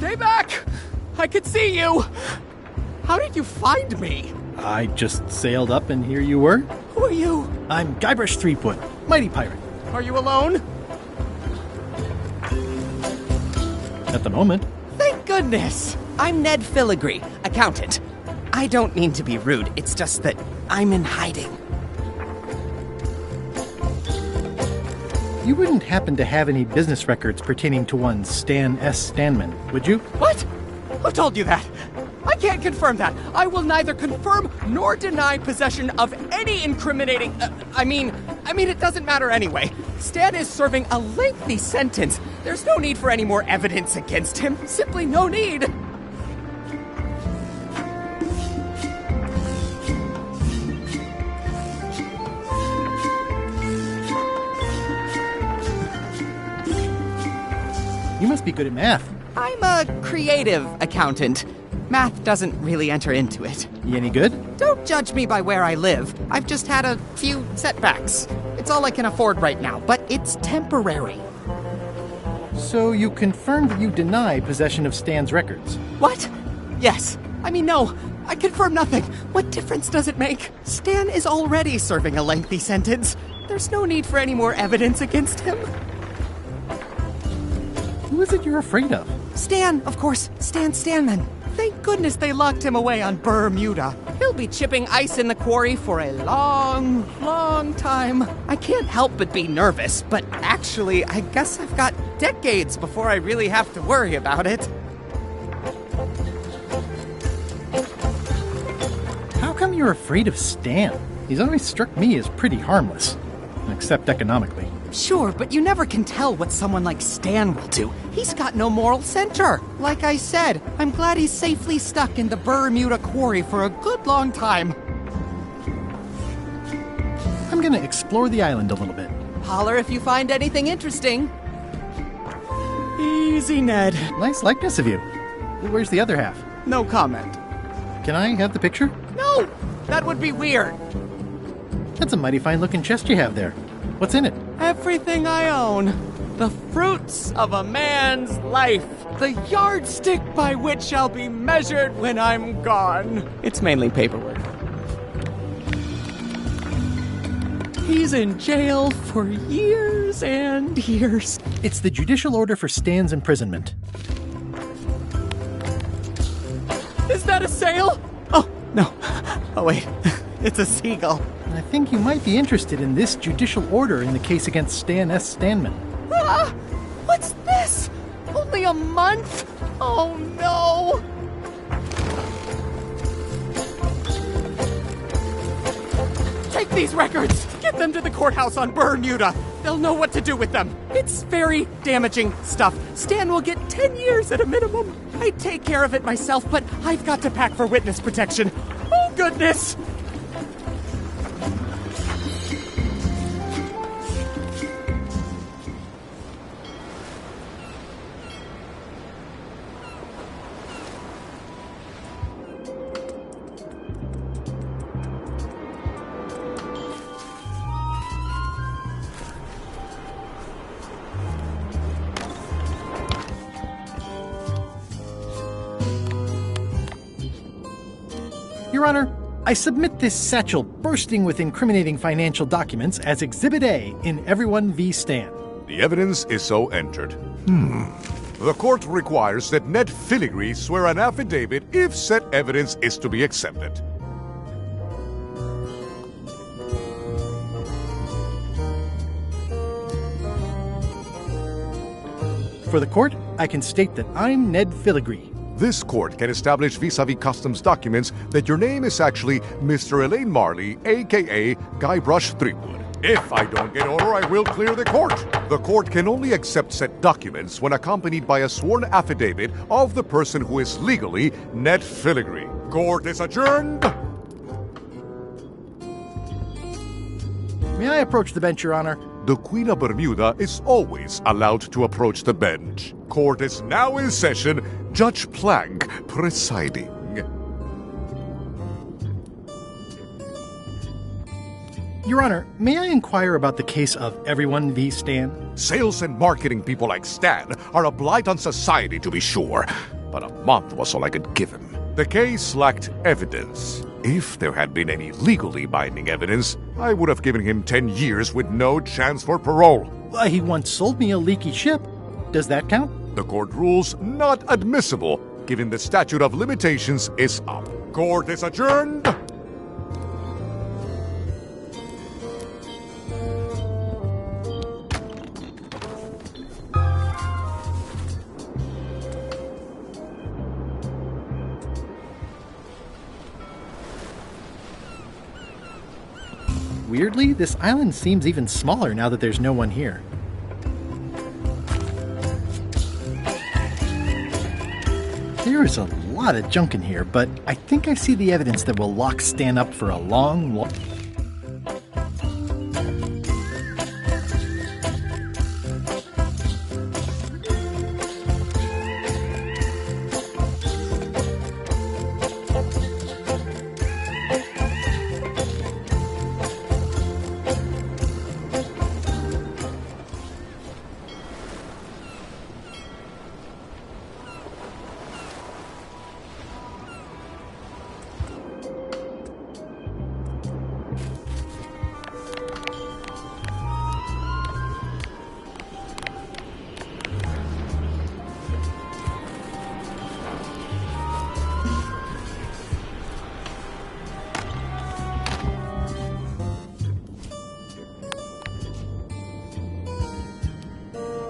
Stay back! I can see you! How did you find me? I just sailed up and here you were. Who are you? I'm Guybrush Threepwood, mighty pirate. Are you alone? At the moment. Thank goodness! I'm Ned Filigree, accountant. I don't mean to be rude, it's just that I'm in hiding. You wouldn't happen to have any business records pertaining to one Stan S. Stanman, would you? What? Who told you that? I can't confirm that. I will neither confirm nor deny possession of any incriminating... I mean, it doesn't matter anyway. Stan is serving a lengthy sentence. There's no need for any more evidence against him. Simply no need. You must be good at math. I'm a creative accountant. Math doesn't really enter into it. You any good? Don't judge me by where I live. I've just had a few setbacks. It's all I can afford right now, but it's temporary. So you confirmed that you deny possession of Stan's records? What? Yes. No. I confirm nothing. What difference does it make? Stan is already serving a lengthy sentence. There's no need for any more evidence against him. Who is it you're afraid of? Stan, of course. Stan Stanman. Thank goodness they locked him away on Bermuda. He'll be chipping ice in the quarry for a long, long time. I can't help but be nervous, but actually, I guess I've got decades before I really have to worry about it. How come you're afraid of Stan? He's always struck me as pretty harmless, except economically. Sure, but you never can tell what someone like Stan will do. He's got no moral center. Like I said, I'm glad he's safely stuck in the Bermuda quarry for a good long time. I'm gonna explore the island a little bit. Holler if you find anything interesting. Easy, Ned. Nice likeness of you. Where's the other half? No comment. Can I have the picture? No! That would be weird. That's a mighty fine-looking chest you have there. What's in it? Everything I own. The fruits of a man's life. The yardstick by which I'll be measured when I'm gone. It's mainly paperwork. He's in jail for years and years. It's the judicial order for Stan's imprisonment. Is that a sail? Oh, no. Oh, wait. It's a seagull. I think you might be interested in this judicial order in the case against Stan S. Stanman. Ah! What's this? Only a month? Oh, no! Take these records! Get them to the courthouse on Bermuda! They'll know what to do with them. It's very damaging stuff. Stan will get 10 years at a minimum. I'd take care of it myself, but I've got to pack for witness protection. Oh, goodness! Your Honor, I submit this satchel bursting with incriminating financial documents as Exhibit A in Everyone v. Stan. The evidence is so entered. The court requires that Ned Filigree swear an affidavit if said evidence is to be accepted. For the court, I can state that I'm Ned Filigree. This court can establish vis-a-vis customs documents that your name is actually Mr. Elaine Marley, a.k.a. Guybrush Threepwood. If I don't get order, I will clear the court. The court can only accept said documents when accompanied by a sworn affidavit of the person who is legally Ned Filigree. Court is adjourned. May I approach the bench, Your Honor? The Queen of Bermuda is always allowed to approach the bench. Court is now in session. Judge Plank presiding. Your Honor, may I inquire about the case of Everyone v. Stan? Sales and marketing people like Stan are a blight on society, to be sure, but a month was all I could give him. The case lacked evidence. If there had been any legally binding evidence, I would have given him 10 years with no chance for parole. He once sold me a leaky ship. Does that count? The court rules not admissible, given the statute of limitations is up. Court is adjourned. Weirdly, this island seems even smaller now that there's no one here. There is a lot of junk in here, but I think I see the evidence that will lock Stan up for a long.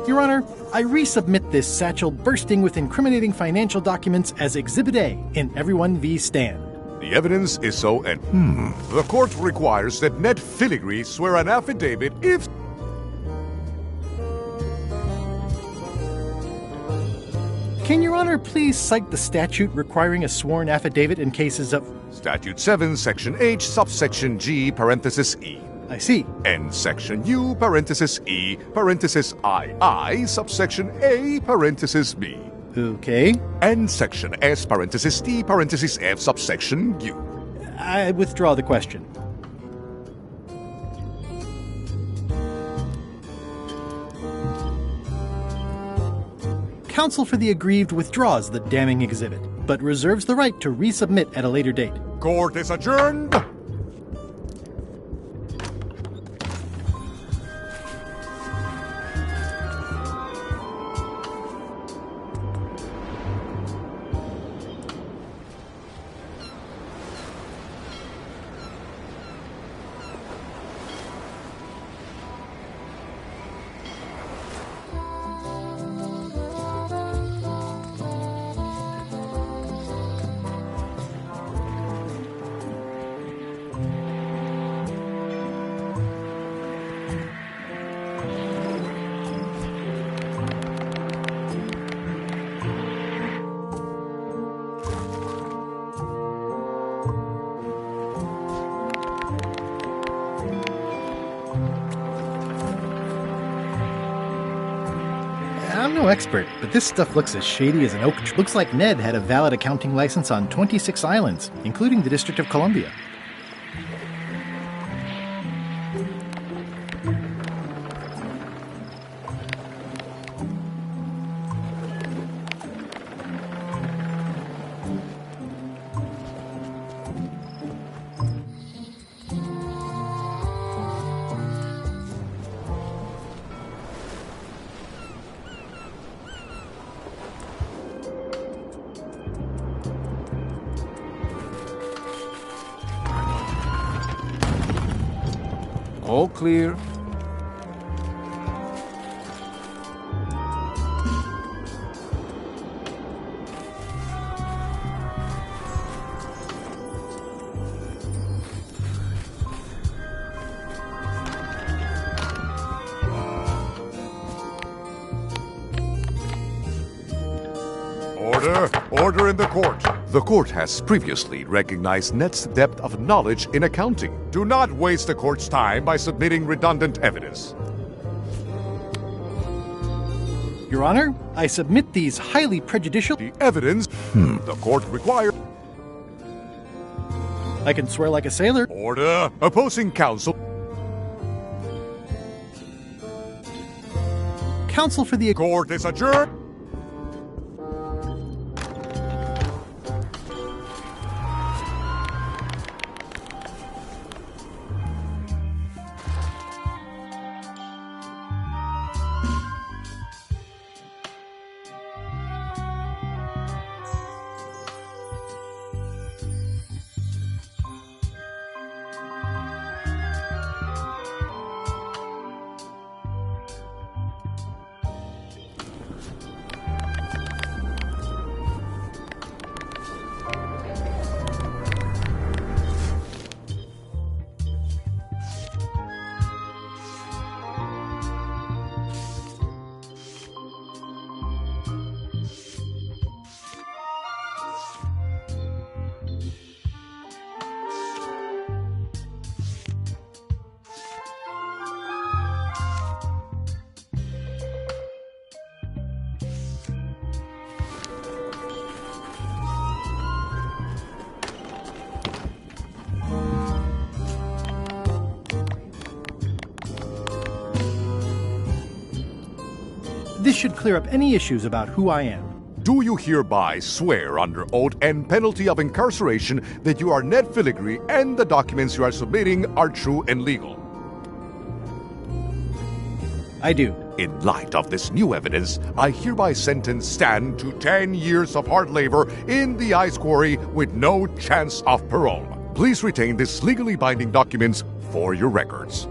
Your Honor, I resubmit this satchel bursting with incriminating financial documents as Exhibit A in Everyone v. Stan. The evidence is so The court requires that Ned Filigree swear an affidavit if... Can Your Honor please cite the statute requiring a sworn affidavit in cases of... Statute 7, Section H, subsection G, parenthesis E. I see. And Section U, parenthesis E, parenthesis II, subsection A, parenthesis B. Okay. And Section S, parenthesis T, parenthesis F, subsection U. I withdraw the question. Counsel for the aggrieved withdraws the damning exhibit, but reserves the right to resubmit at a later date. Court is adjourned. I'm no expert, but this stuff looks as shady as an oak tree. Looks like Ned had a valid accounting license on 26 islands, including the District of Columbia. All clear. Order in the court. The court has previously recognized Ned's depth of knowledge in accounting. Do not waste the court's time by submitting redundant evidence. Your Honor, I submit these highly prejudicial... The evidence the court requires... I can swear like a sailor. Order. Opposing counsel. Counsel for the... Court is adjourned. This should clear up any issues about who I am. Do you hereby swear under oath and penalty of incarceration that you are Ned Filigree and the documents you are submitting are true and legal? I do. In light of this new evidence, I hereby sentence Stan to 10 years of hard labor in the ice quarry with no chance of parole. Please retain this legally binding documents for your records.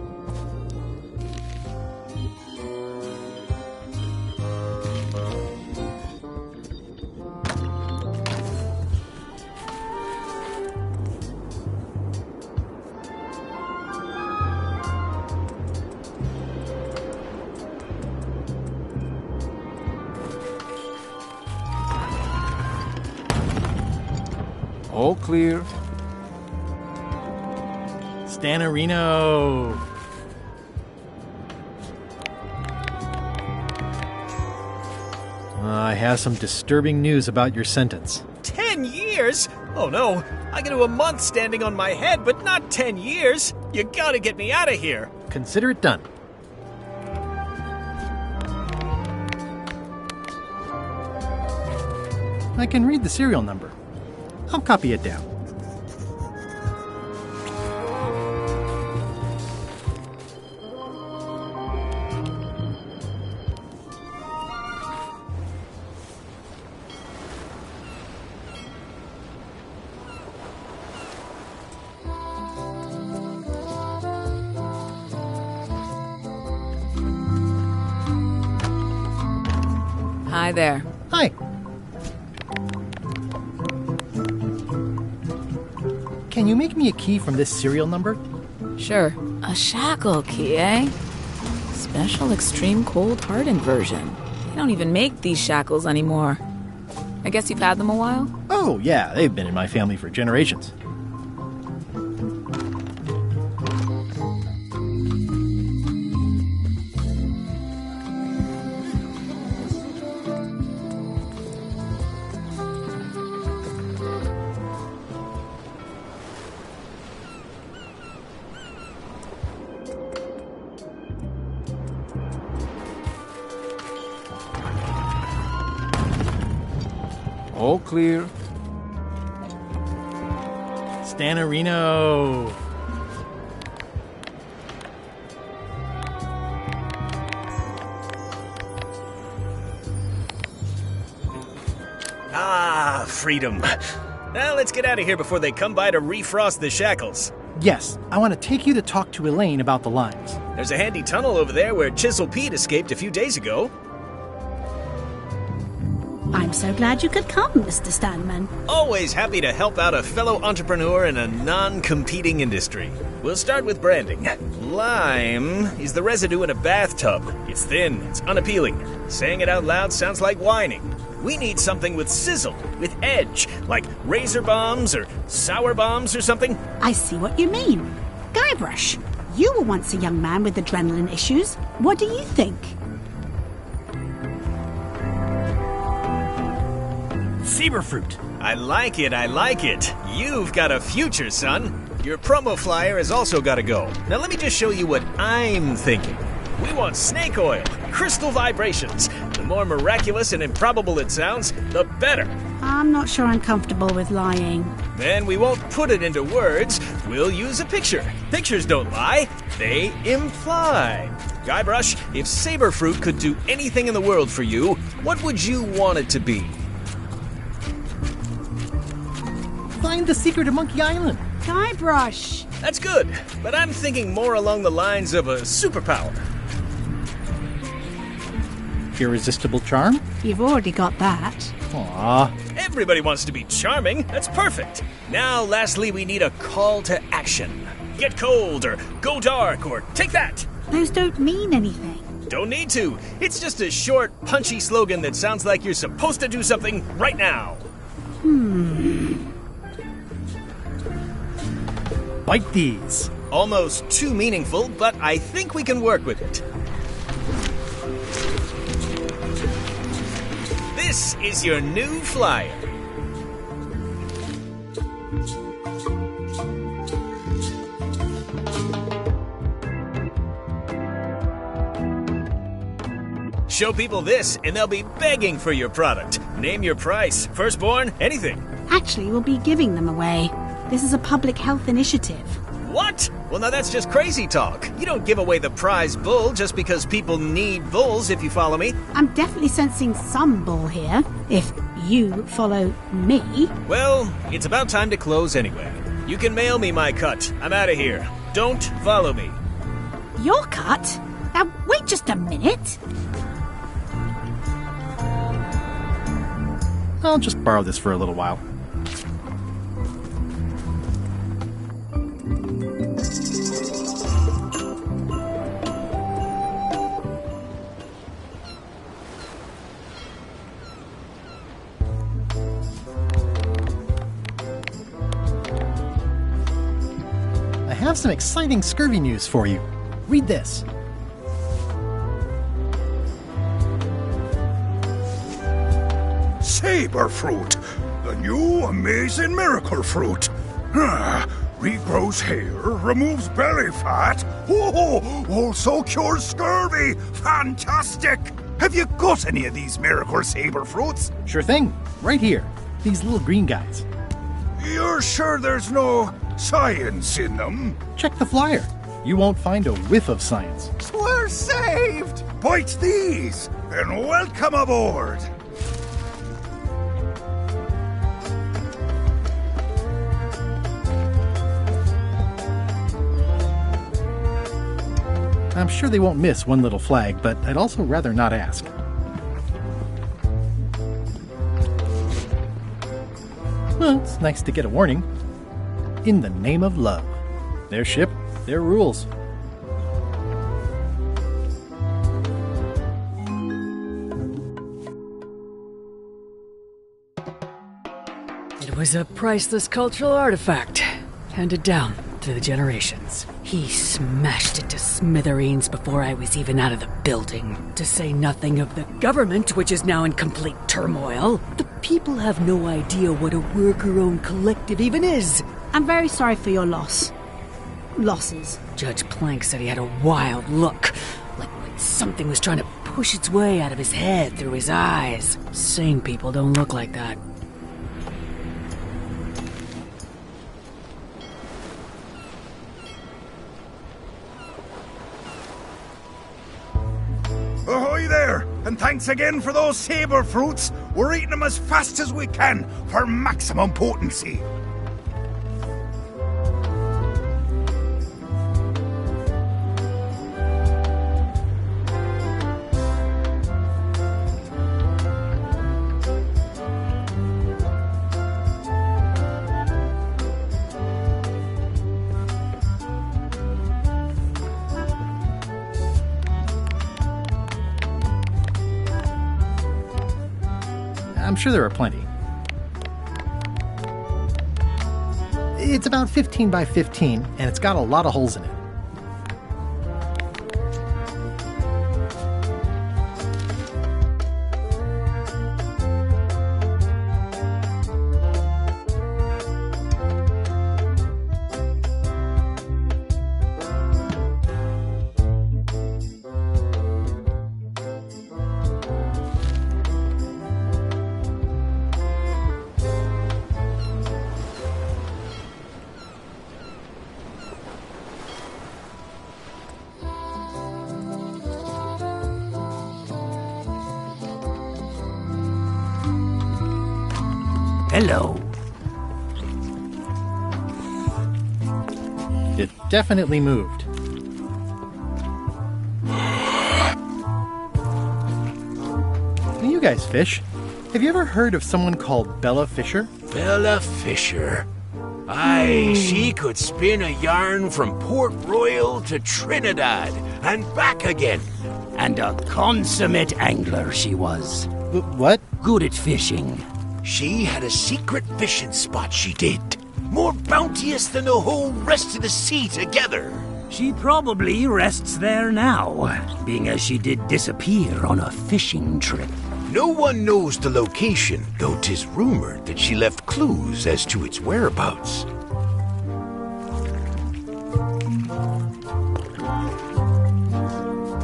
All clear. Stanarino. I have some disturbing news about your sentence. 10 years? Oh no, I can do a month standing on my head, but not 10 years. You gotta get me out of here. Consider it done. I can read the serial number. I'll copy it down. Hi there. Hi. Can you make me a key from this serial number? Sure. A shackle key, eh? Special extreme cold hardened version. They don't even make these shackles anymore. I guess you've had them a while? Oh, yeah, they've been in my family for generations. All clear. Stanarino. Ah, freedom. Now let's get out of here before they come by to refrost the shackles. Yes, I want to take you to talk to Elaine about the lines. There's a handy tunnel over there where Chisel Pete escaped a few days ago. I'm so glad you could come, Mr. Stanman. Always happy to help out a fellow entrepreneur in a non-competing industry. We'll start with branding. Lime is the residue in a bathtub. It's thin, it's unappealing. Saying it out loud sounds like whining. We need something with sizzle, with edge, like razor bombs or sour bombs or something. I see what you mean. Guybrush, you were once a young man with adrenaline issues. What do you think? Zebrafruit. I like it, I like it. You've got a future, son. Your promo flyer has also got to go. Now let me just show you what I'm thinking. We want snake oil, crystal vibrations. The more miraculous and improbable it sounds, the better. I'm not sure I'm comfortable with lying. Then we won't put it into words. We'll use a picture. Pictures don't lie, they imply. Guybrush, if Saberfruit could do anything in the world for you, what would you want it to be? Find the secret of Monkey Island. Guybrush! That's good, but I'm thinking more along the lines of a superpower. Irresistible charm? You've already got that. Aw. Everybody wants to be charming. That's perfect. Now, lastly, we need a call to action. Get cold, or go dark, or take that. Those don't mean anything. Don't need to. It's just a short, punchy slogan that sounds like you're supposed to do something right now. Bite these. Almost too meaningful, but I think we can work with it. This is your new flyer. Show people this, and they'll be begging for your product. Name your price, firstborn, anything. Actually, we'll be giving them away. This is a public health initiative. What? Well, now that's just crazy talk. You don't give away the prize bull just because people need bulls, if you follow me. I'm definitely sensing some bull here, if you follow me. Well, it's about time to close anyway. You can mail me my cut. I'm out of here. Don't follow me. Your cut? Now, wait just a minute. I'll just borrow this for a little while. I have some exciting scurvy news for you. Read this. Saberfruit, the new amazing miracle fruit. Regrows hair, removes belly fat. Also cures scurvy. Fantastic! Have you got any of these miracle saberfruits? Sure thing. Right here. These little green guys. You're sure there's no science in them? Check the flyer. You won't find a whiff of science. We're saved! Bite these, and welcome aboard. I'm sure they won't miss one little flag, but I'd also rather not ask. Well, it's nice to get a warning. In the name of love. Their ship, their rules. It was a priceless cultural artifact, handed down through the generations. He smashed it to smithereens before I was even out of the building. To say nothing of the government, which is now in complete turmoil. The people have no idea what a worker-owned collective even is. I'm very sorry for your loss. Losses. Judge Plank said he had a wild look, like when something was trying to push its way out of his head through his eyes. Sane people don't look like that. Ahoy there, and thanks again for those saber fruits. We're eating them as fast as we can for maximum potency. I'm sure there are plenty. It's about 15 by 15, and it's got a lot of holes in it. hello. It definitely moved. You guys fish. Have you ever heard of someone called Bella Fisher? Bella Fisher. Aye, she could spin a yarn from Port Royal to Trinidad and back again. And a consummate angler she was. What? Good at fishing. She had a secret fishing spot, she did. More bounteous than the whole rest of the sea together. She probably rests there now, being as she did disappear on a fishing trip. No one knows the location, though 'tis rumored that she left clues as to its whereabouts.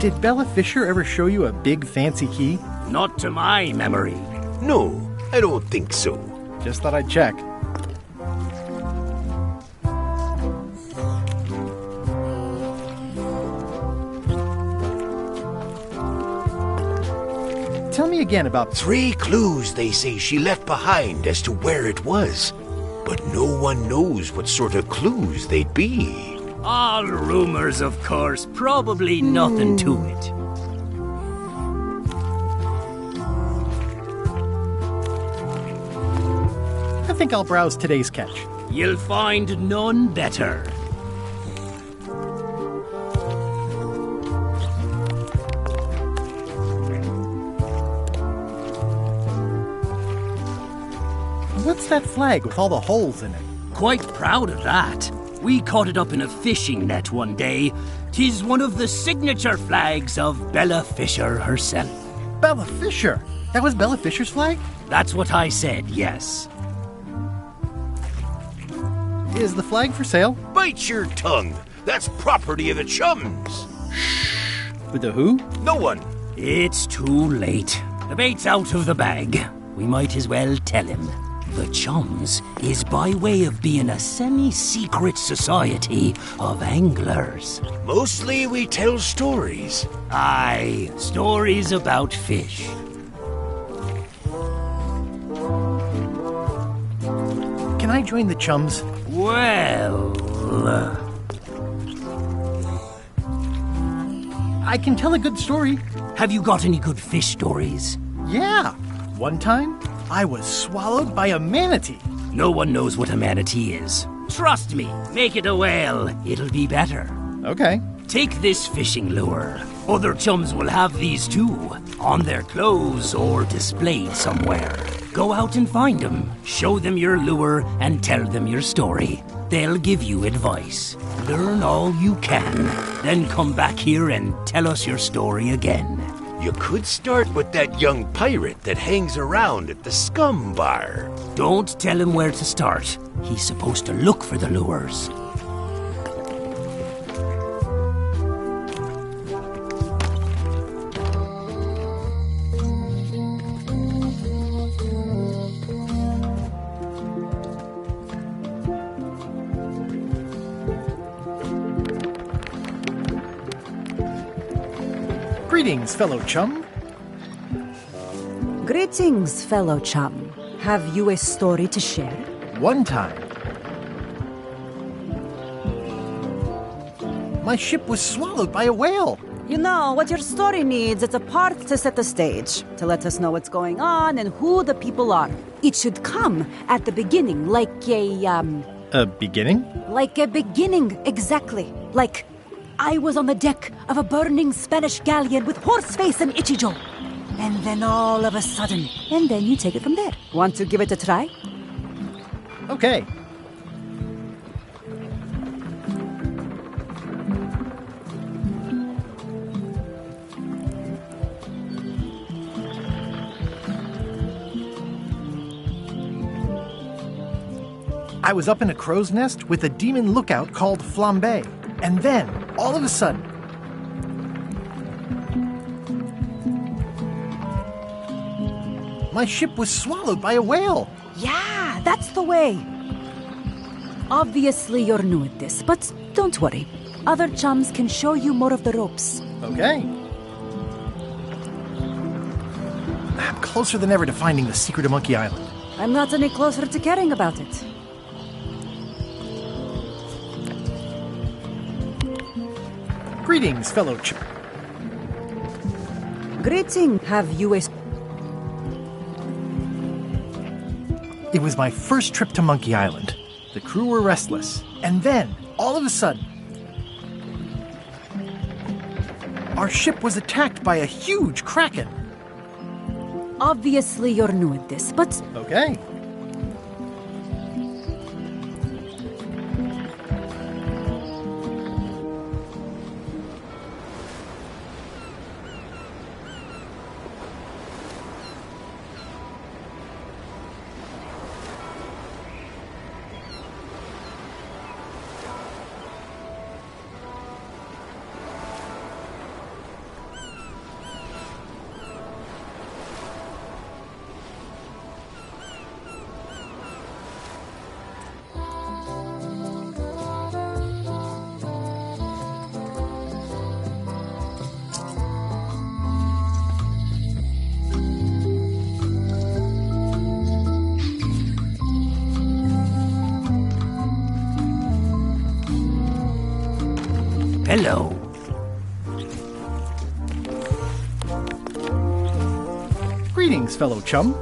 Did Bella Fisher ever show you a big fancy key? Not to my memory. No, I don't think so. Just thought I'd check. Tell me again about... 3 clues they say she left behind as to where it was. But no one knows what sort of clues they'd be. All rumors, of course. Probably nothing to it. I think I'll browse today's catch. You'll find none better. What's that flag with all the holes in it? Quite proud of that. We caught it up in a fishing net one day. 'Tis one of the signature flags of Bella Fisher herself. Bella Fisher? That was Bella Fisher's flag? That's what I said, yes. Is the flag for sale? Bite your tongue. That's property of the chums. With the who? No one. It's too late. The bait's out of the bag. We might as well tell him. The Chums is by way of being a semi-secret society of anglers. Mostly we tell stories. Aye, stories about fish. Can I join the Chums? Well... I can tell a good story. Have you got any good fish stories? Yeah. One time, I was swallowed by a manatee. No one knows what a manatee is. Trust me, make it a whale. It'll be better. Okay. Take this fishing lure. Other chums will have these too, on their clothes or displayed somewhere. Go out and find them, show them your lure, and tell them your story. They'll give you advice. Learn all you can, then come back here and tell us your story again. You could start with that young pirate that hangs around at the Scum Bar. Don't tell him where to start. He's supposed to look for the lures. Greetings, fellow chum. Greetings, fellow chum. Have you a story to share? One time, my ship was swallowed by a whale. You know, what your story needs is a part to set the stage, to let us know what's going on and who the people are. It should come at the beginning, like A beginning? Like a beginning, exactly. Like, I was on the deck of a burning Spanish galleon with Horseface and Ichijo. And then all of a sudden, and then you take it from there. Want to give it a try? Okay. I was up in a crow's nest with a demon lookout called Flambe. And then, all of a sudden, my ship was swallowed by a whale. Yeah, that's the way. Obviously, you're new at this, but don't worry. Other chums can show you more of the ropes. Okay. I'm closer than ever to finding the secret of Monkey Island. I'm not any closer to caring about it. Greetings, fellow Greeting, have you a... It was my first trip to Monkey Island. The crew were restless. And then, all of a sudden, our ship was attacked by a huge kraken. Obviously you're new at this, but... Okay. Hello. Greetings, fellow chum.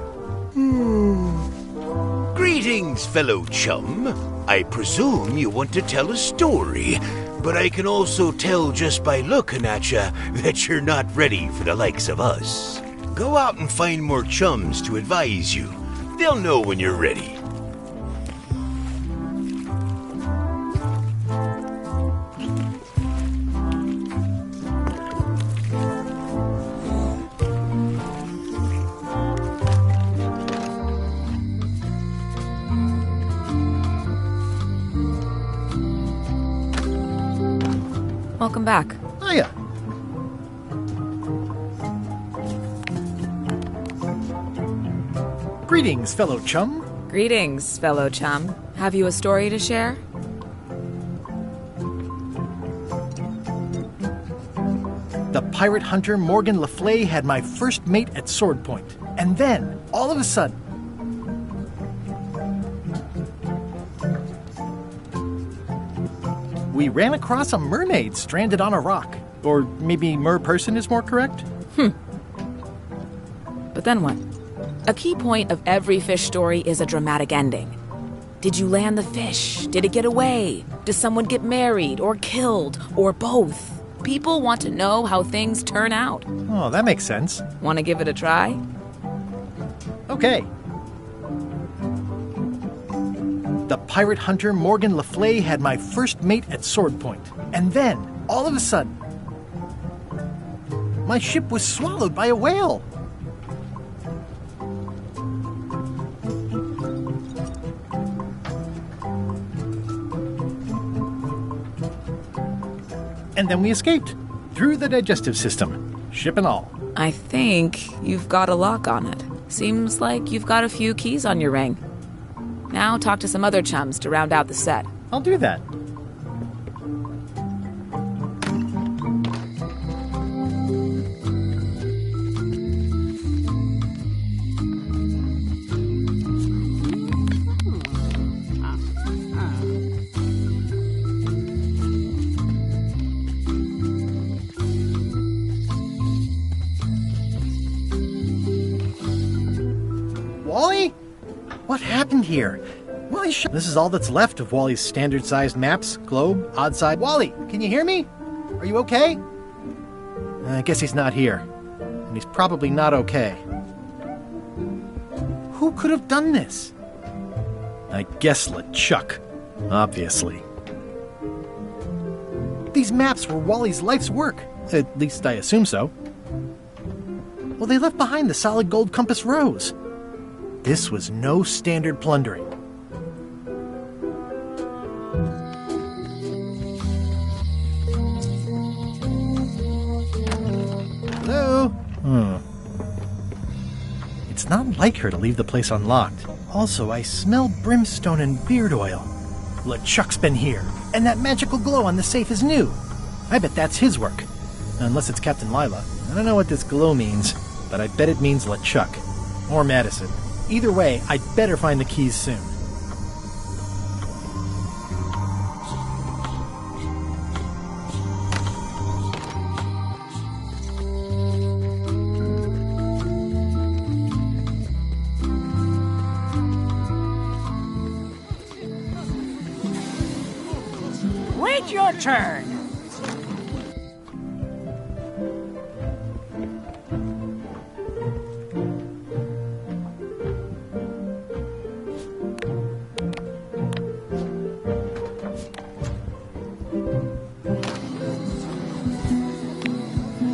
Greetings, fellow chum. I presume you want to tell a story, but I can also tell just by looking at you that you're not ready for the likes of us. Go out and find more chums to advise you. They'll know when you're ready. Welcome back. Hiya. Greetings, fellow chum. Greetings, fellow chum. Have you a story to share? The pirate hunter Morgan Le Fay had my first mate at sword point. And then, all of a sudden... we ran across a mermaid stranded on a rock. Or maybe mer-person is more correct? But then what? A key point of every fish story is a dramatic ending. Did you land the fish? Did it get away? Does someone get married or killed or both? People want to know how things turn out. Oh, that makes sense. Want to give it a try? Okay. The pirate hunter Morgan Le Fay had my first mate at sword point. And then, all of a sudden, my ship was swallowed by a whale. And then we escaped through the digestive system, ship and all. I think you've got a lock on it. Seems like you've got a few keys on your ring. Now talk to some other chums to round out the set. I'll do that. Wally? What happened here? Wally, this is all that's left of Wally's standard-sized maps, globe, odd side. Wally, can you hear me? Are you okay? I guess he's not here. And he's probably not okay. Who could have done this? I guess LeChuck, obviously. These maps were Wally's life's work. At least I assume so. Well, they left behind the solid gold compass rose. This was no standard plundering. Hello? It's not like her to leave the place unlocked. Also, I smell brimstone and beard oil. LeChuck's been here, and that magical glow on the safe is new. I bet that's his work. Unless it's Captain Lila. I don't know what this glow means, but I bet it means LeChuck. Or Madison. Either way, I'd better find the keys soon. Wait your turn.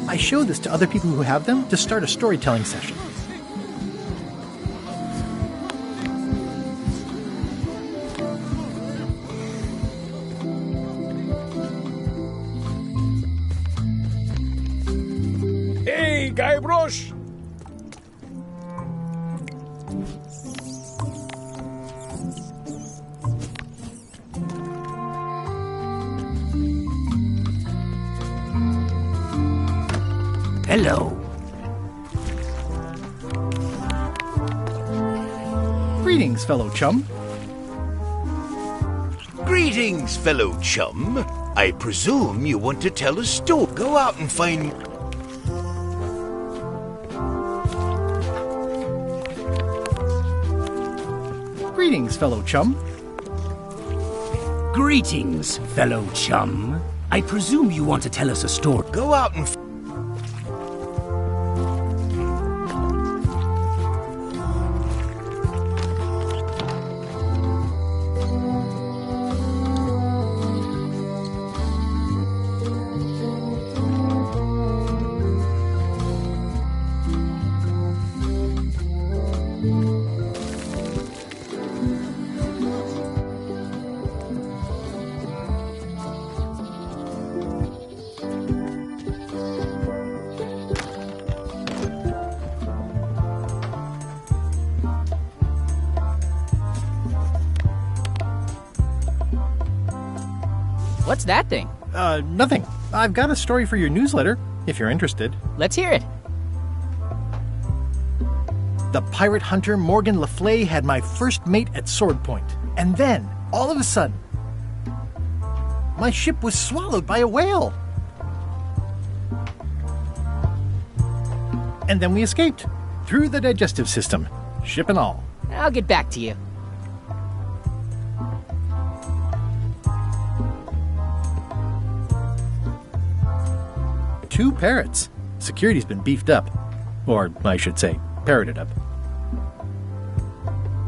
I show this to other people who have them to start a storytelling session. Hey, Guybrush! Hello. Greetings, fellow chum. Greetings, fellow chum. I presume you want to tell a story. Go out and find... Greetings, fellow chum. Greetings, fellow chum. I presume you want to tell us a story. Go out and... What's that thing? Nothing. I've got a story for your newsletter, if you're interested. Let's hear it. The pirate hunter Morgan Le Fay had my first mate at sword point. And then, all of a sudden, my ship was swallowed by a whale. And then we escaped. Through the digestive system. Ship and all. I'll get back to you. Two parrots. Security's been beefed up. Or, I should say, parroted up.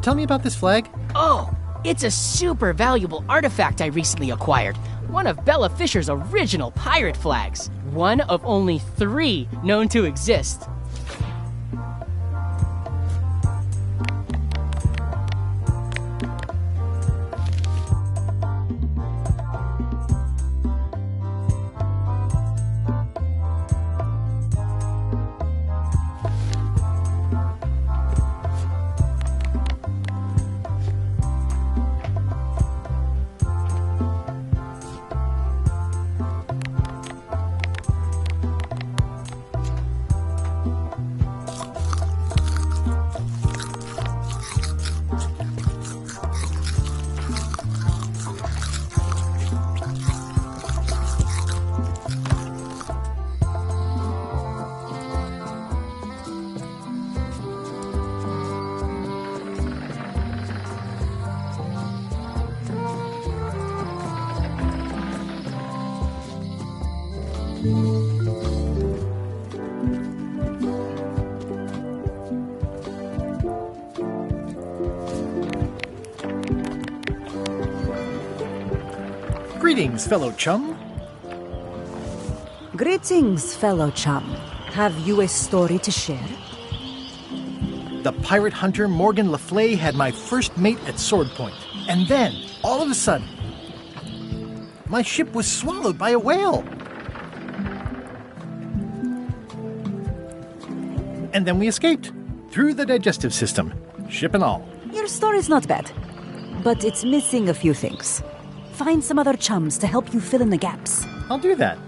Tell me about this flag. Oh, it's a super valuable artifact I recently acquired. One of Bella Fisher's original pirate flags. One of only 3 known to exist. Greetings, fellow chum. Greetings, fellow chum. Have you a story to share? The pirate hunter Morgan Le Fay had my first mate at sword point. And then, all of a sudden, my ship was swallowed by a whale. And then we escaped. Through the digestive system. Ship and all. Your story's not bad, but it's missing a few things. Find some other chums to help you fill in the gaps. I'll do that.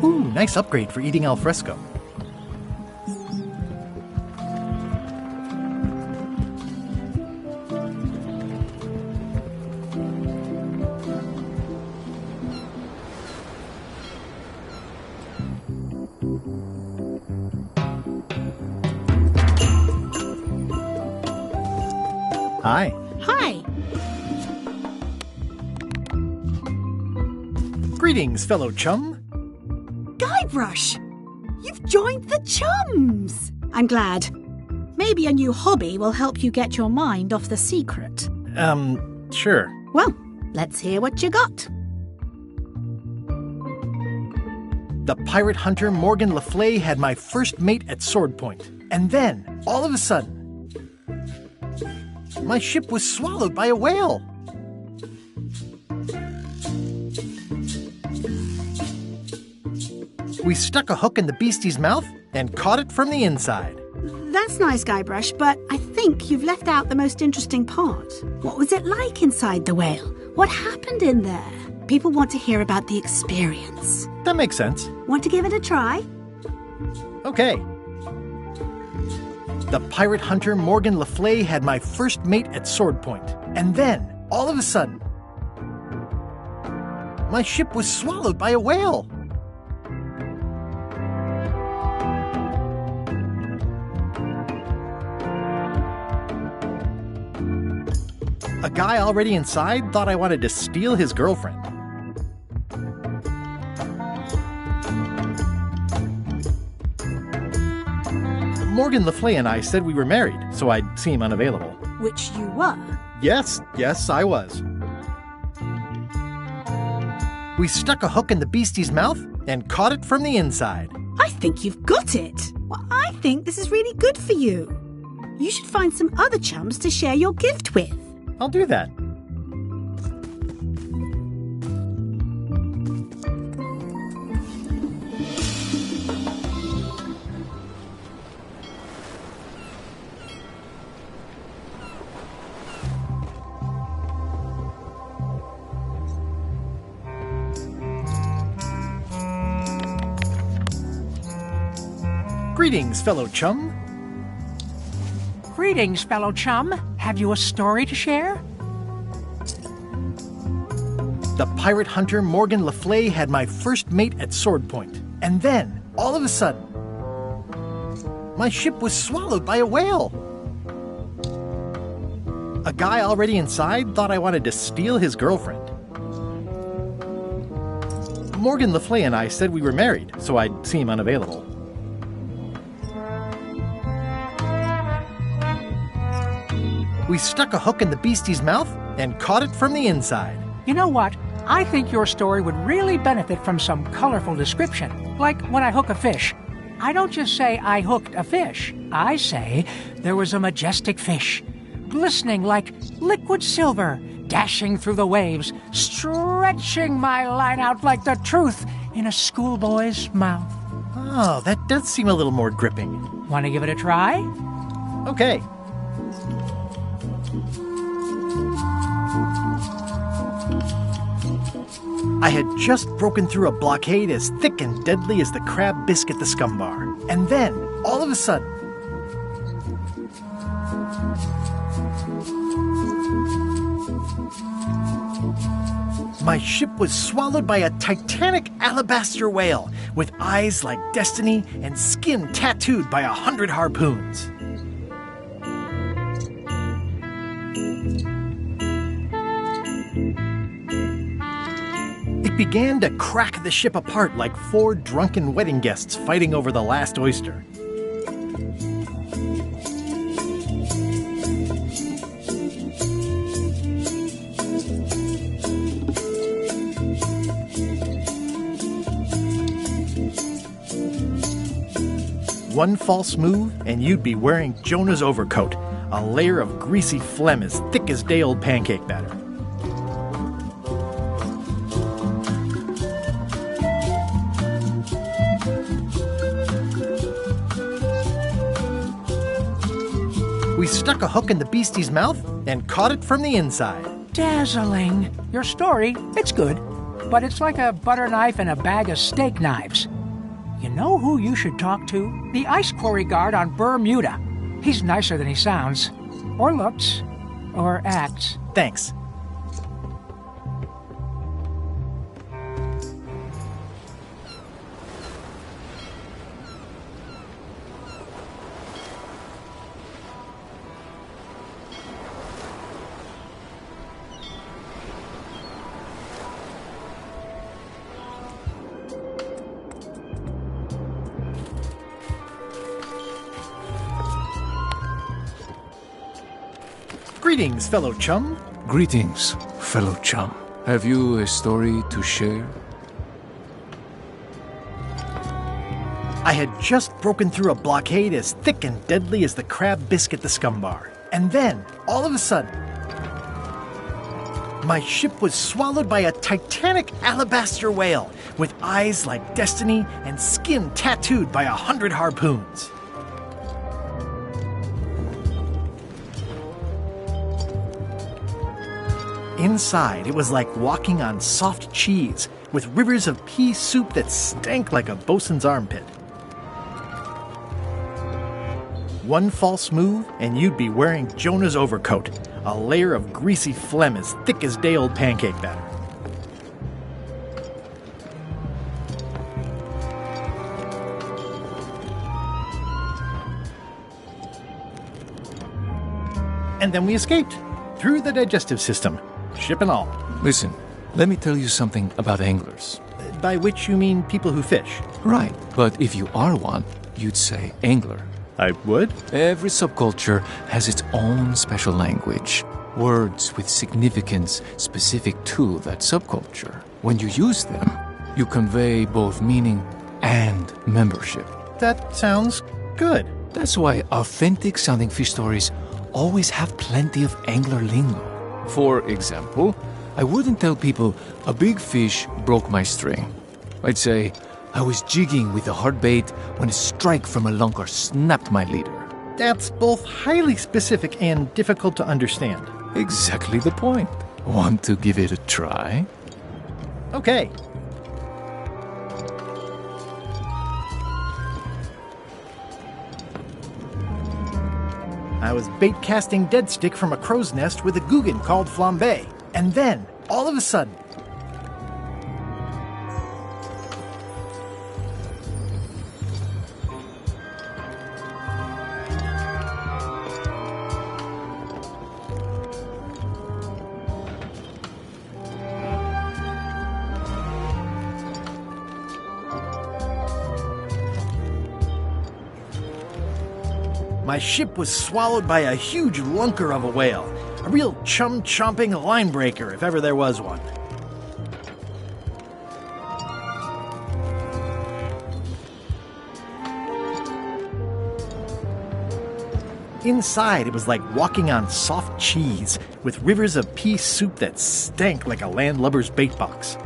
Ooh, nice upgrade for eating al fresco. Hi. Hi. Greetings, fellow chum. Guybrush! You've joined the chums! I'm glad. Maybe a new hobby will help you get your mind off the secret. Sure. Well, let's hear what you got. The pirate hunter Morgan Le Fay had my first mate at sword point. And then, all of a sudden, my ship was swallowed by a whale. We stuck a hook in the beastie's mouth and caught it from the inside. That's nice, Guybrush, but I think you've left out the most interesting part. What was it like inside the whale? What happened in there? People want to hear about the experience. That makes sense. Want to give it a try? Okay. The pirate hunter Morgan Le Fay had my first mate at sword point. And then, all of a sudden, my ship was swallowed by a whale. A guy already inside thought I wanted to steal his girlfriend. Morgan Le Fay and I said we were married, so I'd seem unavailable. Which you were. Yes, I was. We stuck a hook in the beastie's mouth and caught it from the inside. I think you've got it. Well, I think this is really good for you. You should find some other chums to share your gift with. I'll do that. Greetings, fellow chum. Greetings, fellow chum. Have you a story to share? The pirate hunter Morgan Le Fay had my first mate at sword point. And then, all of a sudden, my ship was swallowed by a whale. A guy already inside thought I wanted to steal his girlfriend. Morgan Le Fay and I said we were married, so I'd seem unavailable. We stuck a hook in the beastie's mouth and caught it from the inside. You know what? I think your story would really benefit from some colorful description. Like when I hook a fish. I don't just say I hooked a fish. I say there was a majestic fish, glistening like liquid silver, dashing through the waves, stretching my line out like the truth in a schoolboy's mouth. Oh, that does seem a little more gripping. Want to give it a try? Okay. I had just broken through a blockade as thick and deadly as the crab biscuit the scumbar. And then, all of a sudden, my ship was swallowed by a titanic alabaster whale with eyes like destiny and skin tattooed by 100 harpoons. It began to crack the ship apart like 4 drunken wedding guests fighting over the last oyster. One false move, and you'd be wearing Jonah's overcoat, a layer of greasy phlegm as thick as day-old pancake batter. We stuck a hook in the beastie's mouth and caught it from the inside. Dazzling. Your story, it's good, but it's like a butter knife and a bag of steak knives. You know who you should talk to? The ice quarry guard on Bermuda. He's nicer than he sounds. Or looks. Or acts. Thanks. Greetings, fellow chum. Greetings, fellow chum. Have you a story to share? I had just broken through a blockade as thick and deadly as the crab biscuit the scum bar. And then, all of a sudden, my ship was swallowed by a titanic alabaster whale with eyes like destiny and skin tattooed by 100 harpoons. Inside, it was like walking on soft cheese with rivers of pea soup that stank like a bosun's armpit. One false move, and you'd be wearing Jonah's overcoat, a layer of greasy phlegm as thick as day-old pancake batter. And then we escaped, through the digestive system, ship and all. Listen, let me tell you something about anglers. By which you mean people who fish? Right, but if you are one, you'd say angler. I would? Every subculture has its own special language. Words with significance specific to that subculture. When you use them, you convey both meaning and membership. That sounds good. That's why authentic sounding fish stories always have plenty of angler lingo. For example, I wouldn't tell people a big fish broke my string. I'd say I was jigging with a hard bait when a strike from a lunker snapped my leader. That's both highly specific and difficult to understand. Exactly the point. Want to give it a try? Okay. I was bait casting dead stick from a crow's nest with a Guggen called Flambe. And then, all of a sudden, my ship was swallowed by a huge lunker of a whale. A real chum-chomping line breaker, if ever there was one. Inside, it was like walking on soft cheese, with rivers of pea soup that stank like a landlubber's bait box.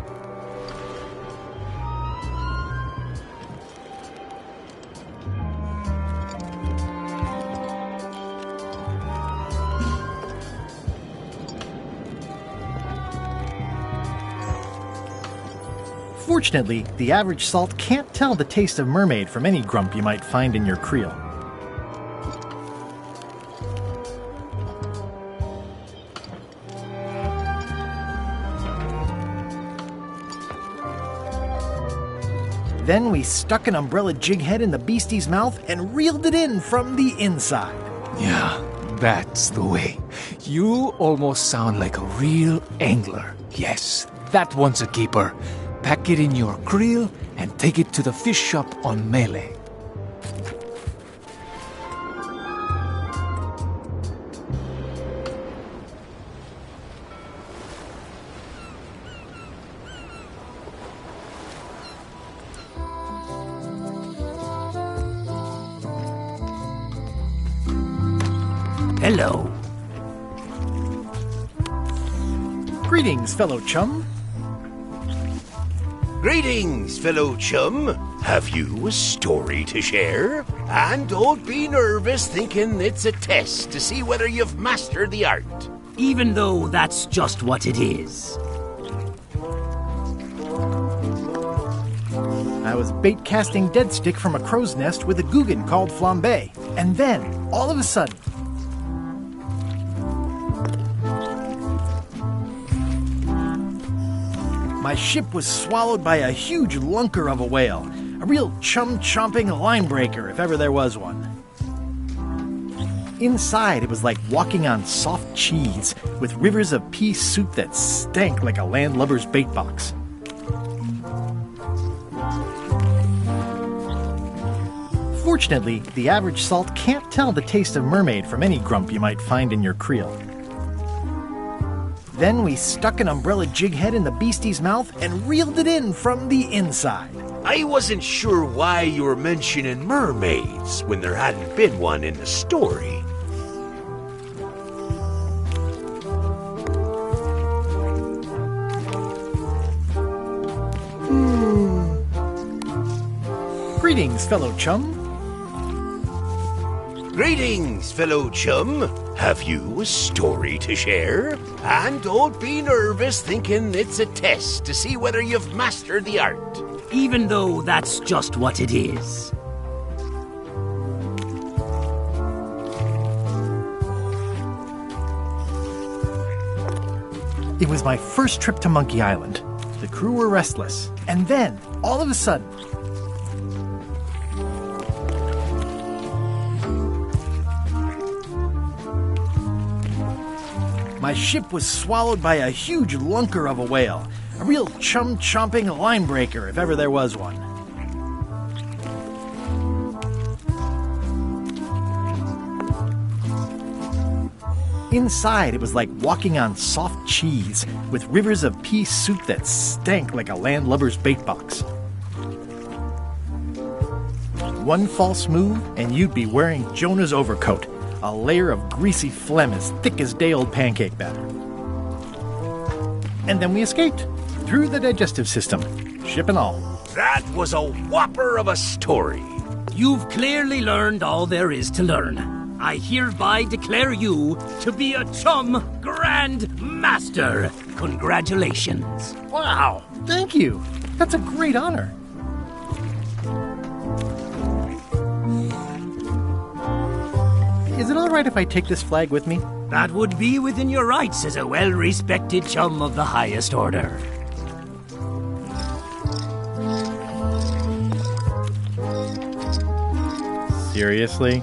Fortunately, the average salt can't tell the taste of mermaid from any grump you might find in your creel. Then we stuck an umbrella jig head in the beastie's mouth and reeled it in from the inside. Yeah, that's the way. You almost sound like a real angler. Yes, that one's a keeper. Pack it in your creel and take it to the fish shop on Melee. Hello. Greetings, fellow chum. Greetings, fellow chum. Have you a story to share? And don't be nervous thinking it's a test to see whether you've mastered the art. Even though that's just what it is. I was bait casting dead stick from a crow's nest with a Guggen called Flambe. And then, all of a sudden... my ship was swallowed by a huge lunker of a whale. A real chum-chomping line breaker, if ever there was one. Inside, it was like walking on soft cheese, with rivers of pea soup that stank like a landlubber's bait box. Fortunately, the average salt can't tell the taste of mermaid from any grump you might find in your creel. Then we stuck an umbrella jig head in the beastie's mouth and reeled it in from the inside. I wasn't sure why you were mentioning mermaids when there hadn't been one in the story. Greetings, fellow chum. Greetings, fellow chum. Have you a story to share? And don't be nervous thinking it's a test to see whether you've mastered the art. Even though that's just what it is. It was my first trip to Monkey Island. The crew were restless. And then, all of a sudden... my ship was swallowed by a huge lunker of a whale. A real chum-chomping line breaker, if ever there was one. Inside, it was like walking on soft cheese, with rivers of pea soup that stank like a landlubber's bait box. One false move, and you'd be wearing Jonah's overcoat, a layer of greasy phlegm as thick as day-old pancake batter. And then we escaped, through the digestive system, ship and all. That was a whopper of a story. You've clearly learned all there is to learn. I hereby declare you to be a Chum Grand Master. Congratulations. Wow, thank you. That's a great honor. Is it all right if I take this flag with me? That would be within your rights as a well-respected chum of the highest order. Seriously?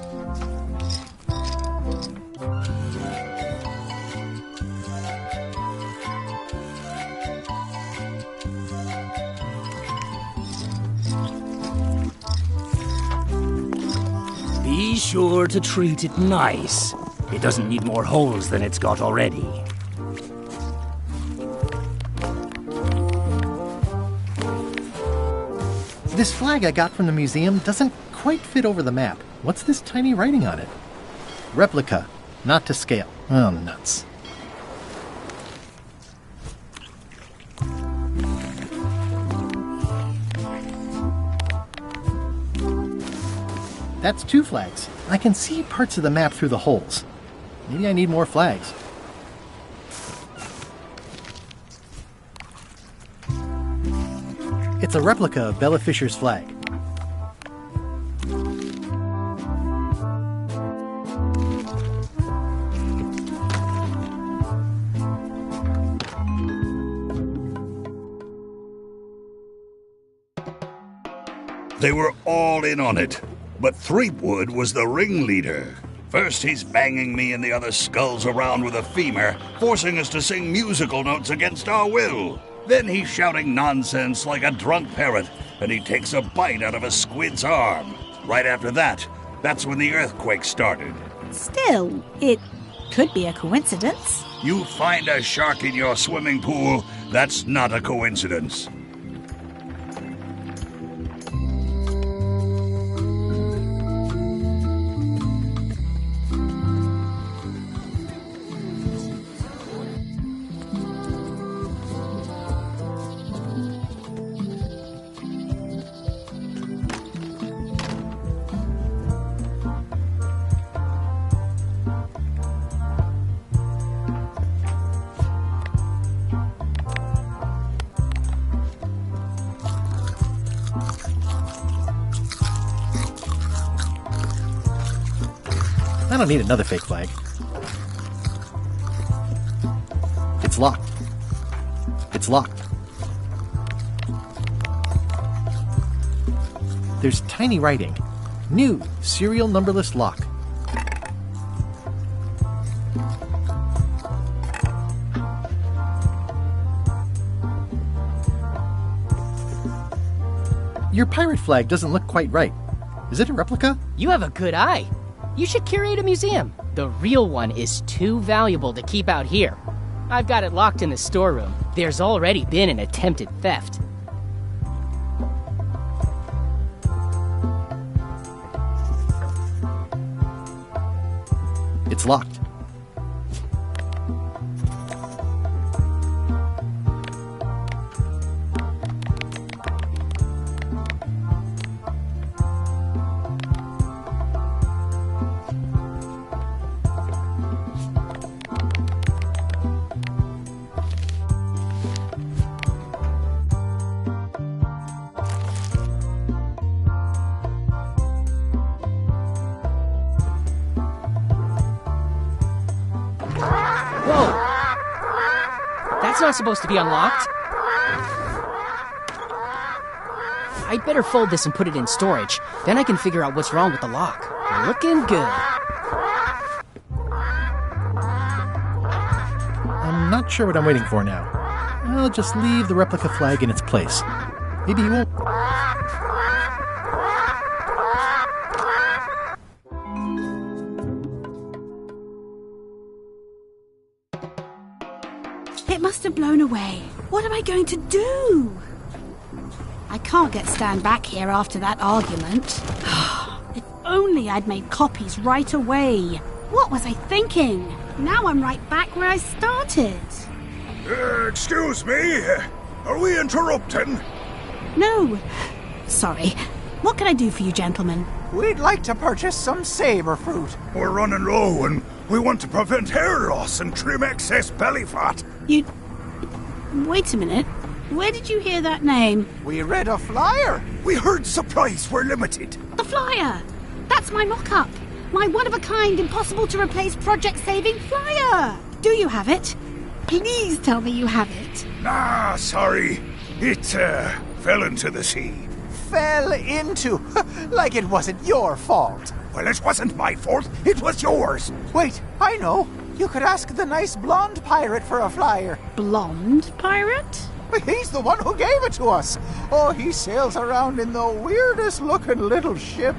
Be sure to treat it nice. It doesn't need more holes than it's got already. This flag I got from the museum doesn't quite fit over the map. What's this tiny writing on it? Replica, not to scale. Oh, nuts. That's 2 flags. I can see parts of the map through the holes. Maybe I need more flags. It's a replica of Bella Fisher's flag. They were all in on it. But Threepwood was the ringleader. First, he's banging me and the other skulls around with a femur, forcing us to sing musical notes against our will. Then he's shouting nonsense like a drunk parrot, and he takes a bite out of a squid's arm. Right after that, that's when the earthquake started. Still, it could be a coincidence. You find a shark in your swimming pool, that's not a coincidence. don't need another fake flag. It's locked. It's locked. There's tiny writing. New serial numberless lock. Your pirate flag doesn't look quite right. Is it a replica? You have a good eye. You should curate a museum. The real one is too valuable to keep out here. I've got it locked in the storeroom. There's already been an attempted theft. It's locked. That's not supposed to be unlocked. I'd better fold this and put it in storage. Then I can figure out what's wrong with the lock. Looking good. I'm not sure what I'm waiting for now. I'll just leave the replica flag in its place. Maybe he won't. It must have blown away. What am I going to do? I can't get Stan back here after that argument. If only I'd made copies right away. What was I thinking? Now I'm right back where I started. Excuse me? Are we interrupting? No. Sorry. What can I do for you, gentlemen? We'd like to purchase some saber fruit. We're running low and we want to prevent hair loss and trim excess belly fat. You... Wait a minute. Where did you hear that name? We read a flyer. We heard supplies were limited. The flyer! That's my mock-up. My one-of-a-kind, impossible-to-replace project-saving flyer. Do you have it? Please tell me you have it. Nah, sorry. It, fell into the sea. Fell into? Like it wasn't your fault. Well, it wasn't my fault. It was yours. Wait, I know. You could ask the nice blonde pirate for a flyer. Blonde pirate? He's the one who gave it to us. Oh, he sails around in the weirdest looking little ship.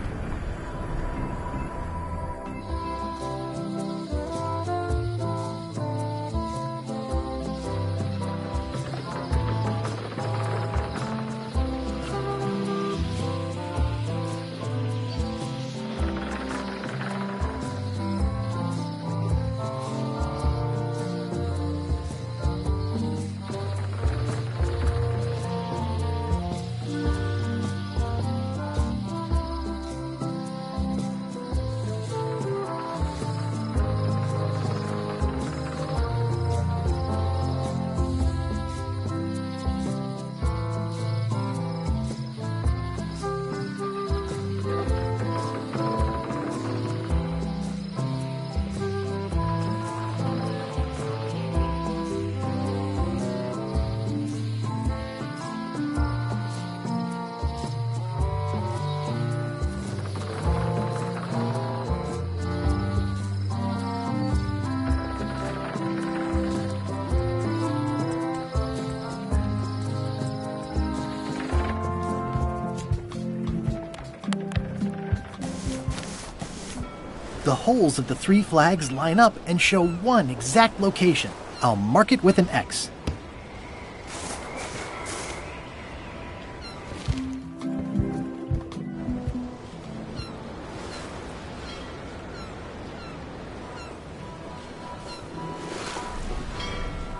The holes of the 3 flags line up and show one exact location. I'll mark it with an X.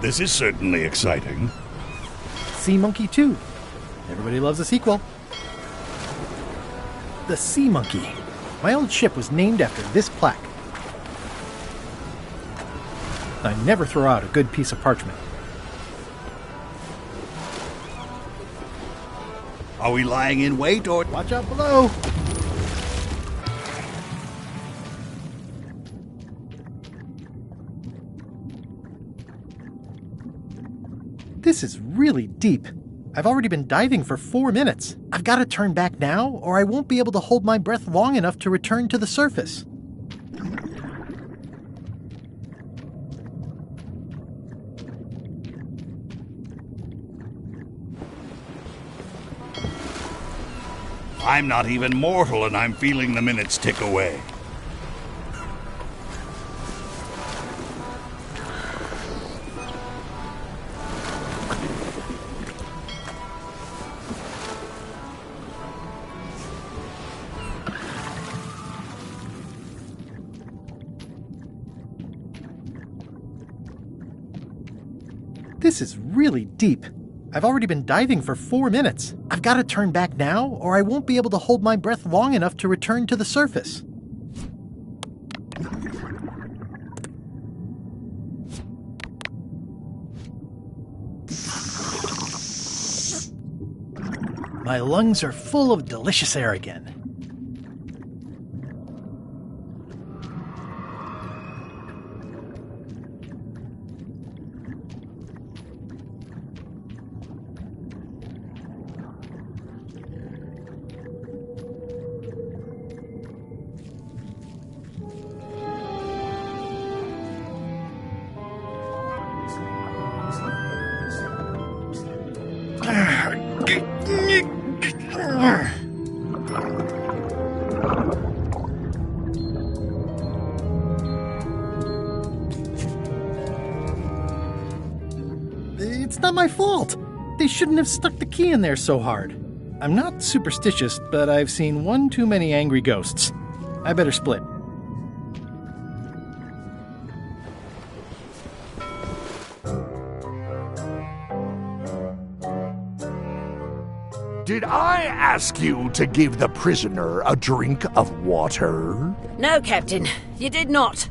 This is certainly exciting. Sea Monkey 2. Everybody loves a sequel. The Sea Monkey. My old ship was named after this plaque. I never throw out a good piece of parchment. Are we lying in wait or... Watch out below! This is really deep. I've already been diving for 4 minutes. I've got to turn back now, or I won't be able to hold my breath long enough to return to the surface. I'm not even mortal and I'm feeling the minutes tick away. This is really deep. I've already been diving for 4 minutes. I've got to turn back now, or I won't be able to hold my breath long enough to return to the surface. My lungs are full of delicious air again. It's not my fault. They shouldn't have stuck the key in there so hard. I'm not superstitious, but I've seen one too many angry ghosts. I better split. Did I ask you to give the prisoner a drink of water? No, Captain, you did not.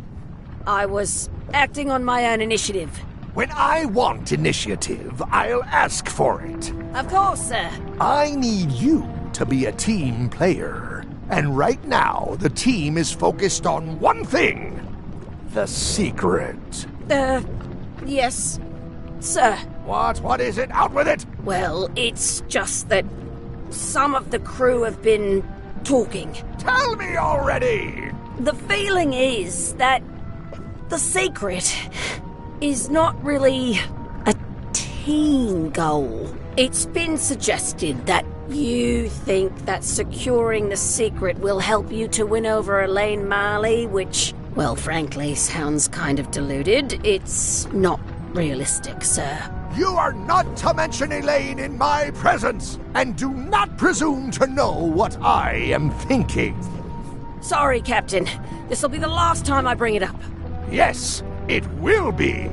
I was acting on my own initiative. When I want initiative, I'll ask for it. Of course, sir. I need you to be a team player. And right now, the team is focused on one thing. The secret. Yes, sir. What is it? Out with it! Well, it's just that some of the crew have been talking. Tell me already! The feeling is that the secret is not really a team goal. It's been suggested that you think that securing the secret will help you to win over Elaine Marley, which, well, frankly, sounds kind of deluded. It's not realistic, sir. You are not to mention Elaine in my presence, and do not presume to know what I am thinking. Sorry, Captain. This'll be the last time I bring it up. Yes, it will be.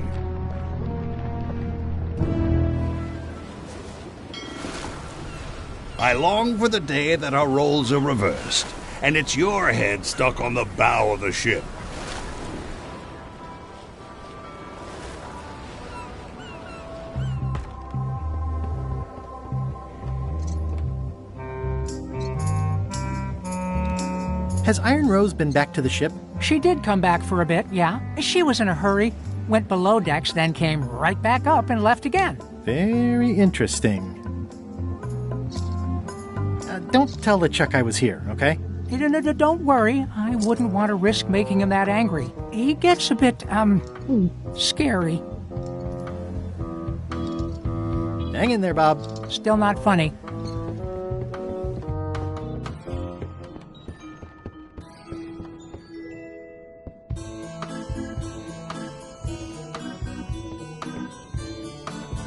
I long for the day that our roles are reversed, and it's your head stuck on the bow of the ship. Has Iron Rose been back to the ship? She did come back for a bit, yeah. She was in a hurry, went below decks, then came right back up and left again. Very interesting. Don't tell LeChuck I was here, okay? Don't worry. I wouldn't want to risk making him that angry. He gets a bit, scary. Hang in there, Bob. Still not funny.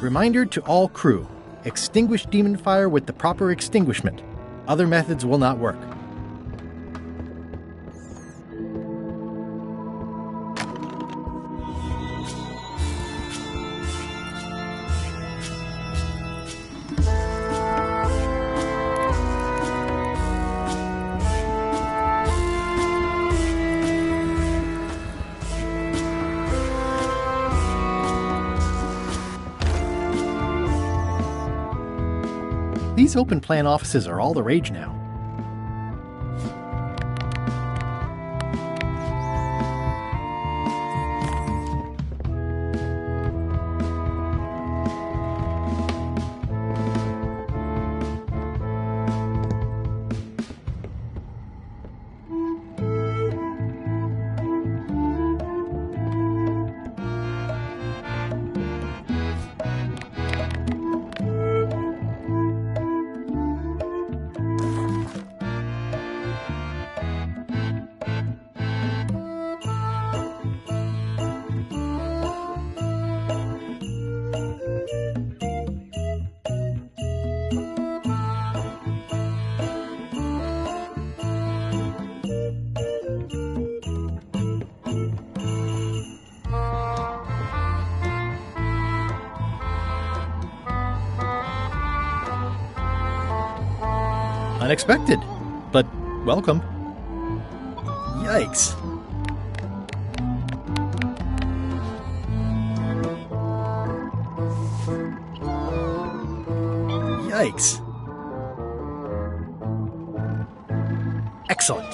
Reminder to all crew. Extinguish demon fire with the proper extinguishment. Other methods will not work. These open plan offices are all the rage now. Unexpected, but welcome. Yikes. Yikes. Excellent.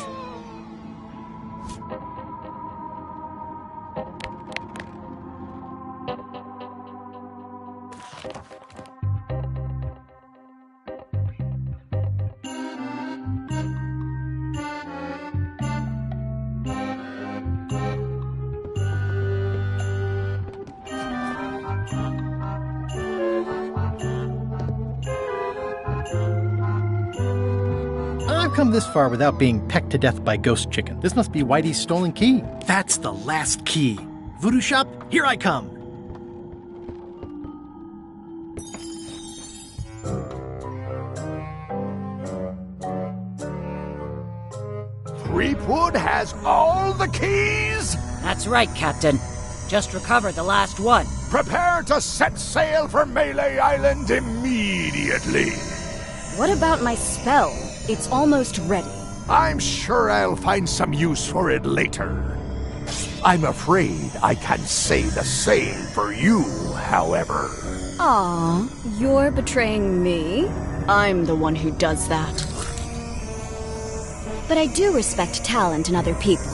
I've come this far without being pecked to death by ghost chicken. This must be Whitey's stolen key. That's the last key. Voodoo shop, here I come. Threepwood has all the keys? That's right, Captain. Just recovered the last one. Prepare to set sail for Melee Island immediately. What about my spell? It's almost ready. I'm sure I'll find some use for it later. I'm afraid I can't say the same for you, however. Aw, you're betraying me? I'm the one who does that. But I do respect talent in other people.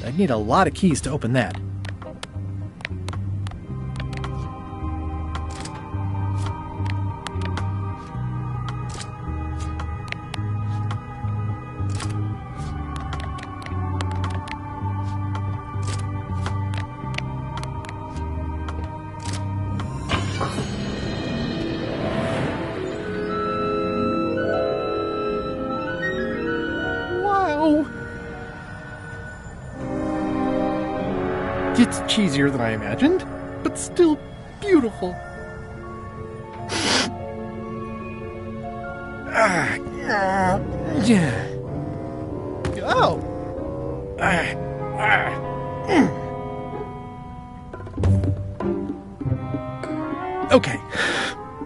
I'd need a lot of keys to open that. Wow! It's cheesier than I imagined, but still beautiful. Oh! Okay.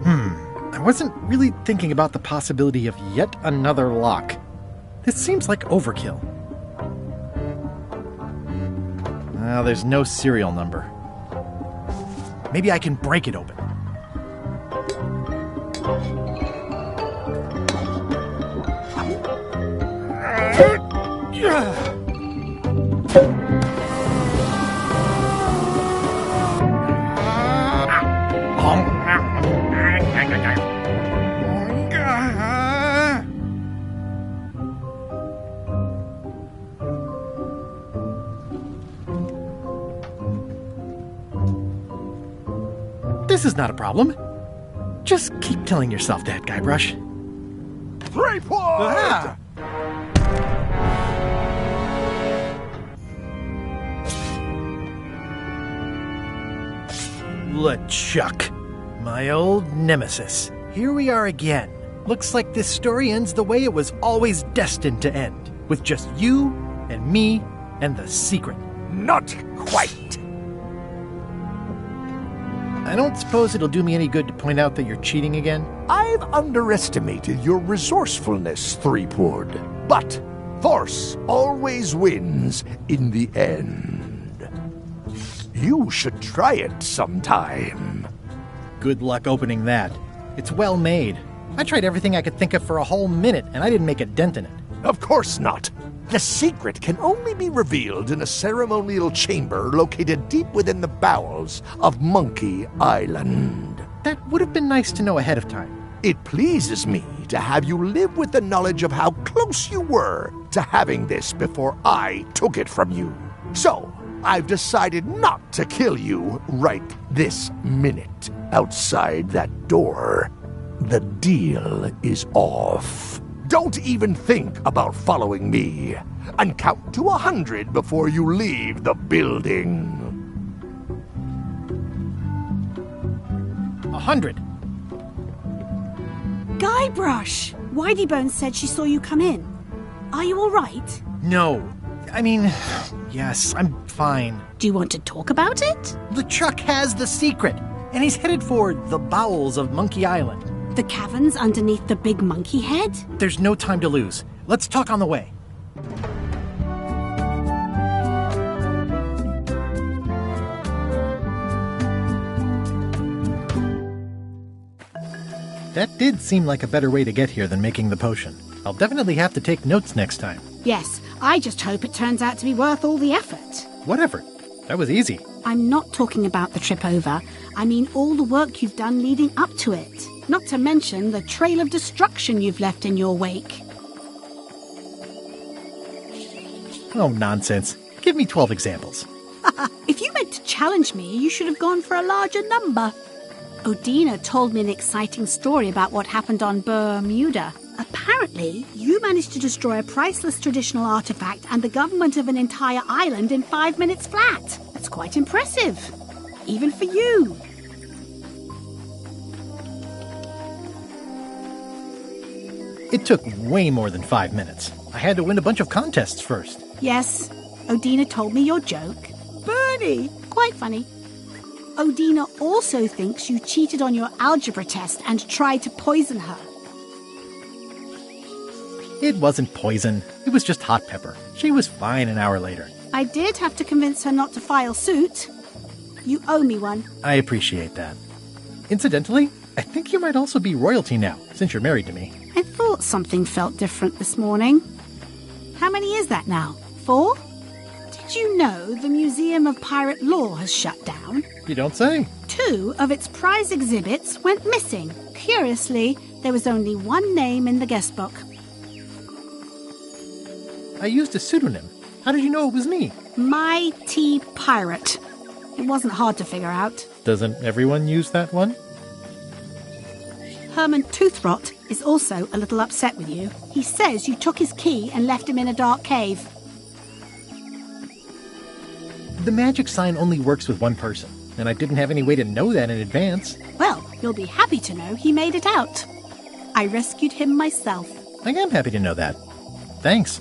I wasn't really thinking about the possibility of yet another lock. This seems like overkill. There's no serial number. Maybe I can break it open. This is not a problem. Just keep telling yourself that, Guybrush. Threepwood! Ah! LeChuck, my old nemesis. Here we are again. Looks like this story ends the way it was always destined to end, with just you and me and the secret. Not quite. I don't suppose it'll do me any good to point out that you're cheating again? I've underestimated your resourcefulness, Threepwood. But force always wins in the end. You should try it sometime. Good luck opening that. It's well made. I tried everything I could think of for a whole minute, and I didn't make a dent in it. Of course not. The secret can only be revealed in a ceremonial chamber located deep within the bowels of Monkey Island. That would have been nice to know ahead of time. It pleases me to have you live with the knowledge of how close you were to having this before I took it from you. So, I've decided not to kill you right this minute outside that door. The deal is off. Don't even think about following me. and count to 100 before you leave the building. 100. Guybrush! Whiteybones said she saw you come in. Are you all right? No. I mean, yes, I'm fine. Do you want to talk about it? LeChuck has the secret, and he's headed for the bowels of Monkey Island. The caverns underneath the big monkey head? There's no time to lose. Let's talk on the way. That did seem like a better way to get here than making the potion. I'll definitely have to take notes next time. Yes, I just hope it turns out to be worth all the effort. Whatever. That was easy. I'm not talking about the trip over. I mean all the work you've done leading up to it. Not to mention the trail of destruction you've left in your wake. Oh, nonsense. Give me 12 examples. If you meant to challenge me, you should have gone for a larger number. Odina told me an exciting story about what happened on Bermuda. Apparently, you managed to destroy a priceless traditional artifact and the government of an entire island in 5 minutes flat. That's quite impressive. Even for you. It took way more than 5 minutes. I had to win a bunch of contests first. Yes, Odina told me your joke. Bernie! Quite funny. Odina also thinks you cheated on your algebra test and tried to poison her. It wasn't poison. It was just hot pepper. She was fine an hour later. I did have to convince her not to file suit. You owe me one. I appreciate that. Incidentally, I think you might also be royalty now, since you're married to me. I thought something felt different this morning. How many is that now? 4? Did you know the Museum of Pirate Lore has shut down? You don't say. 2 of its prize exhibits went missing. Curiously, there was only one name in the guest book. I used a pseudonym. How did you know it was me? Mighty Pirate. It wasn't hard to figure out. Doesn't everyone use that one? Herman Toothrot is also a little upset with you. He says you took his key and left him in a dark cave. The magic sign only works with one person, and I didn't have any way to know that in advance. Well, you'll be happy to know he made it out. I rescued him myself. I am happy to know that. Thanks.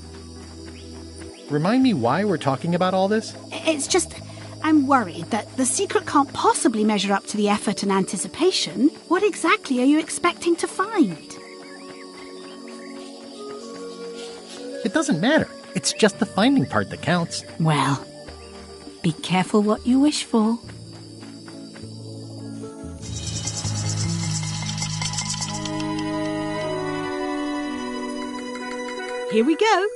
Remind me why we're talking about all this? It's just, I'm worried that the secret can't possibly measure up to the effort and anticipation. What exactly are you expecting to find? It doesn't matter. It's just the finding part that counts. Well, be careful what you wish for. Here we go.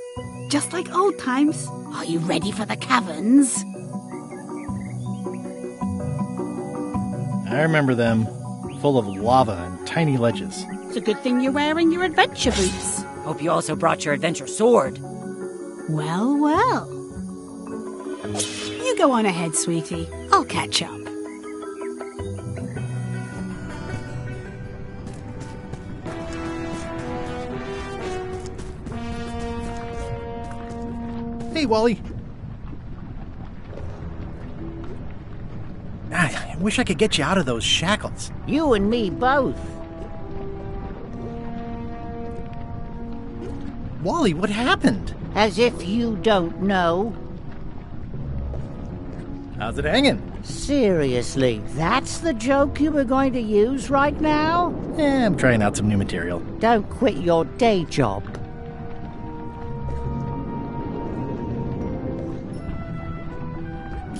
Just like old times. Are you ready for the caverns? I remember them. Full of lava and tiny ledges. It's a good thing you're wearing your adventure boots. Hope you also brought your adventure sword. Well, well. You go on ahead, sweetie. I'll catch up. Hey, Wally. I wish I could get you out of those shackles. You and me both. Wally, what happened? As if you don't know. How's it hanging? Seriously, that's the joke you were going to use right now? I'm trying out some new material. Don't quit your day job.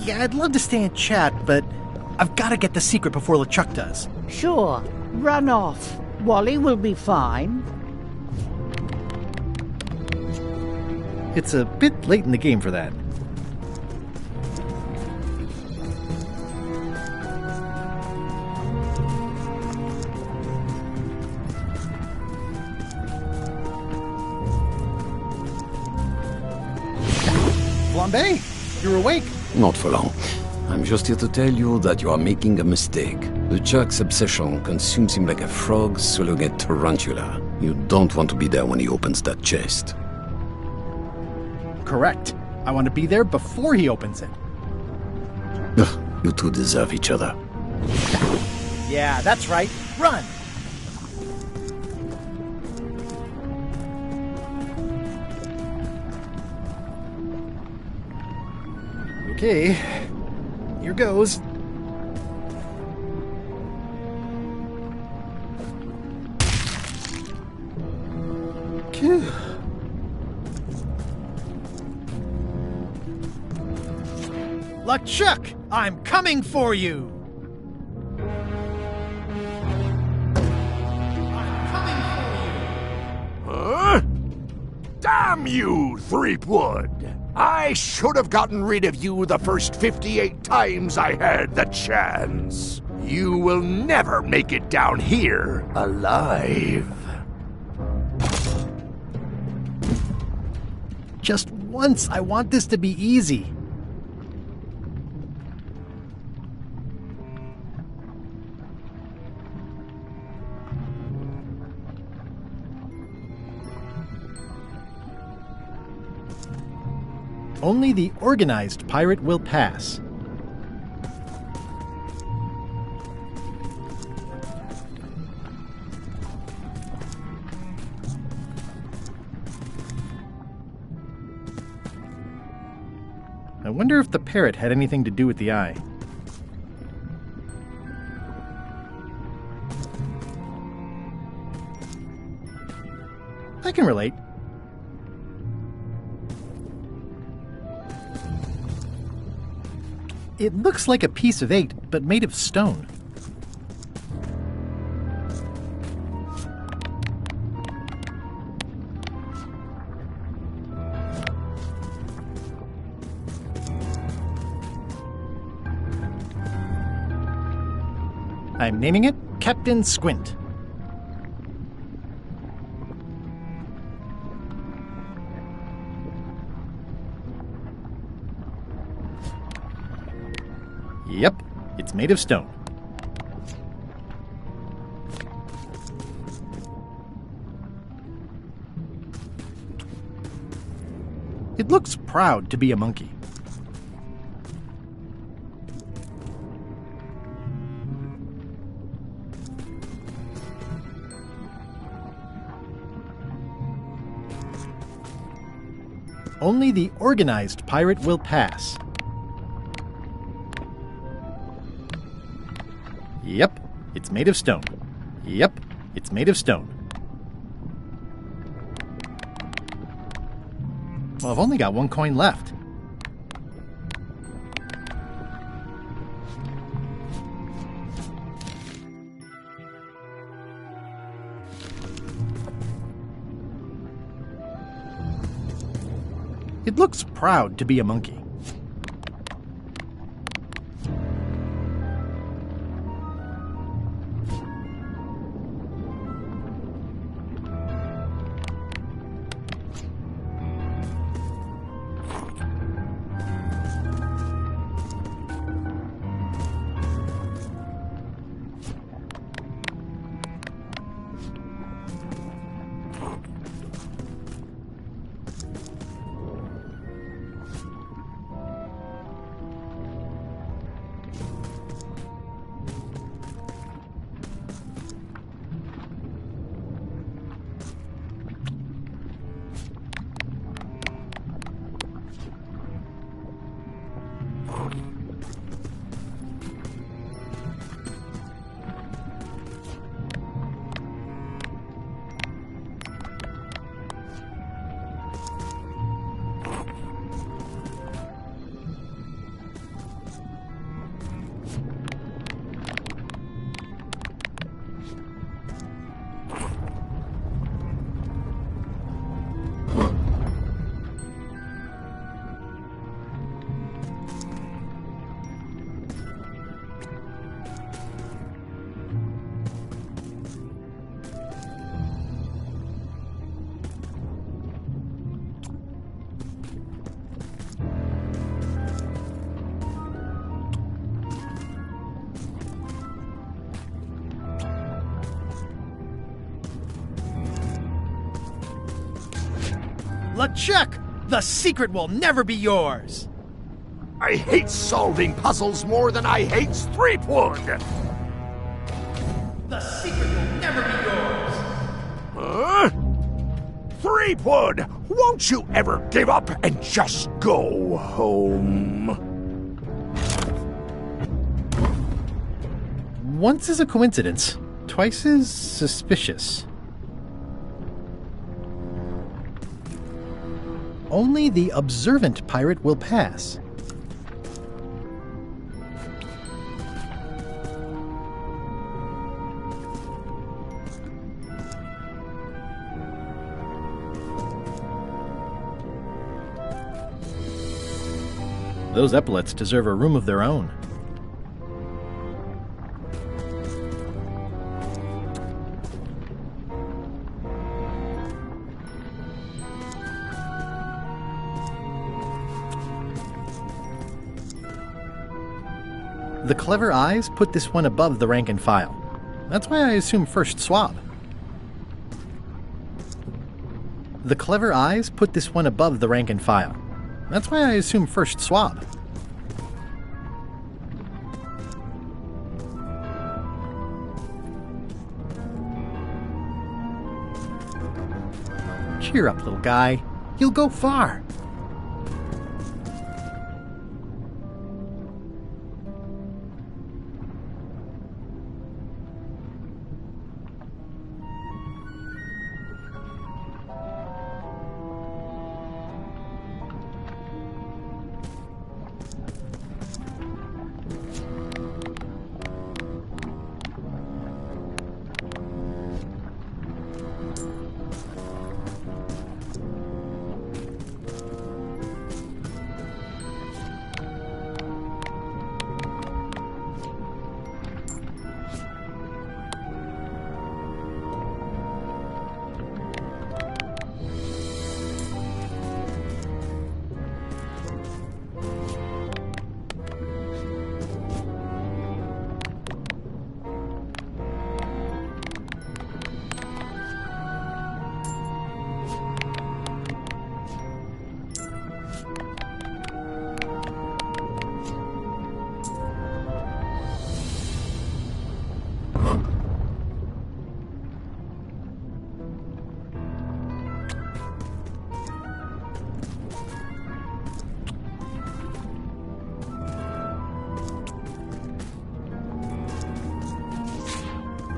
Yeah, I'd love to stay and chat, but I've got to get the secret before LeChuck does. Sure, run off. Wally will be fine. It's a bit late in the game for that. Flambe, you're awake. Not for long. I'm just here to tell you that you are making a mistake. LeChuck's obsession consumes him like a frog swallowing a tarantula. You don't want to be there when he opens that chest. Correct. I want to be there before he opens it. Ugh, you two deserve each other. Yeah, that's right. Run! Okay, here goes. Phew. LeChuck, I'm coming for you! Huh? Damn you, Threepwood! I should have gotten rid of you the first 58 times I had the chance. You will never make it down here alive. Just once, I want this to be easy. Only the organized pirate will pass. I wonder if the parrot had anything to do with the eye. I can relate. It looks like a piece of 8, but made of stone. I'm naming it Captain Squint. Yep, it's made of stone. It looks proud to be a monkey. Only the organized pirate will pass. Yep, it's made of stone. Yep, it's made of stone. Well, I've only got 1 coin left. It looks proud to be a monkey. LeChuck, The secret will never be yours! I hate solving puzzles more than I hate Threepwood! The secret will never be yours! Huh? Threepwood, won't you ever give up and just go home? Once is a coincidence, twice is suspicious. Only the observant pirate will pass. Those epaulets deserve a room of their own. The clever eyes put this one above the rank and file. That's why I assume first swab. The clever eyes put this one above the rank and file. That's why I assume first swab. Cheer up, little guy. You'll go far.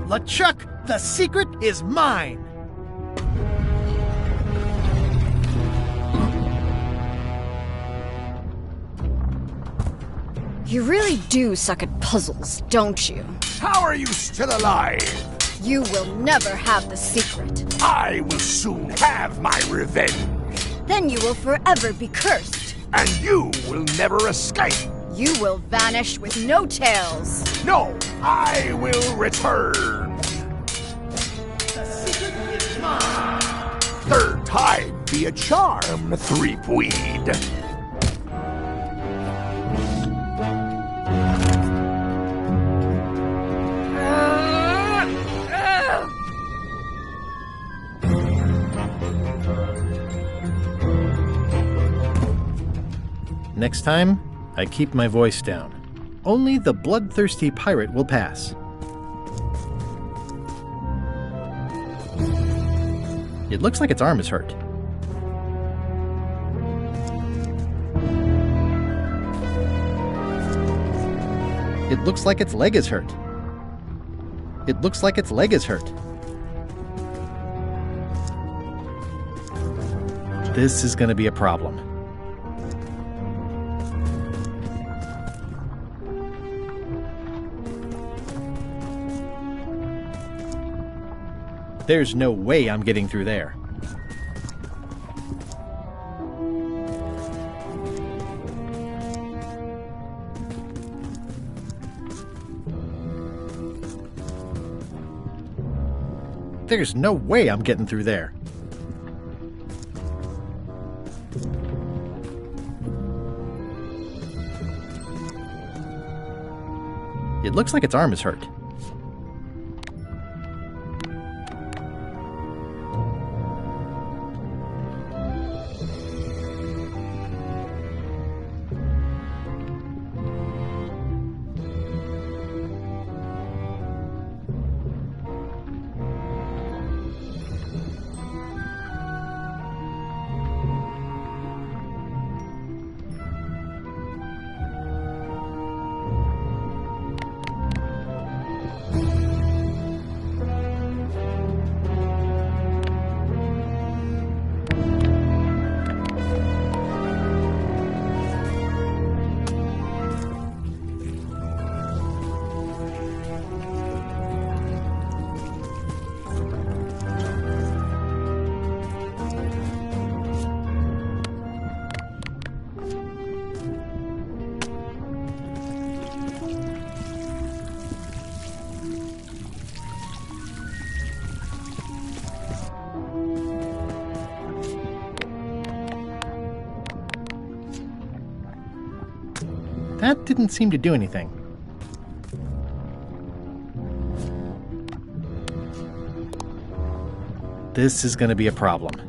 LeChuck, the secret is mine! You really do suck at puzzles, don't you? How are you still alive? You will never have the secret. I will soon have my revenge. Then you will forever be cursed. And you will never escape. You will vanish with no tails. No, I will return. The secret is mine. Third time be a charm, Threepweed. Next time, I keep my voice down. Only the bloodthirsty pirate will pass. It looks like its arm is hurt. It looks like its leg is hurt. It looks like its leg is hurt. This is going to be a problem. There's no way I'm getting through there. There's no way I'm getting through there. It looks like its arm is hurt. That didn't seem to do anything. This is going to be a problem.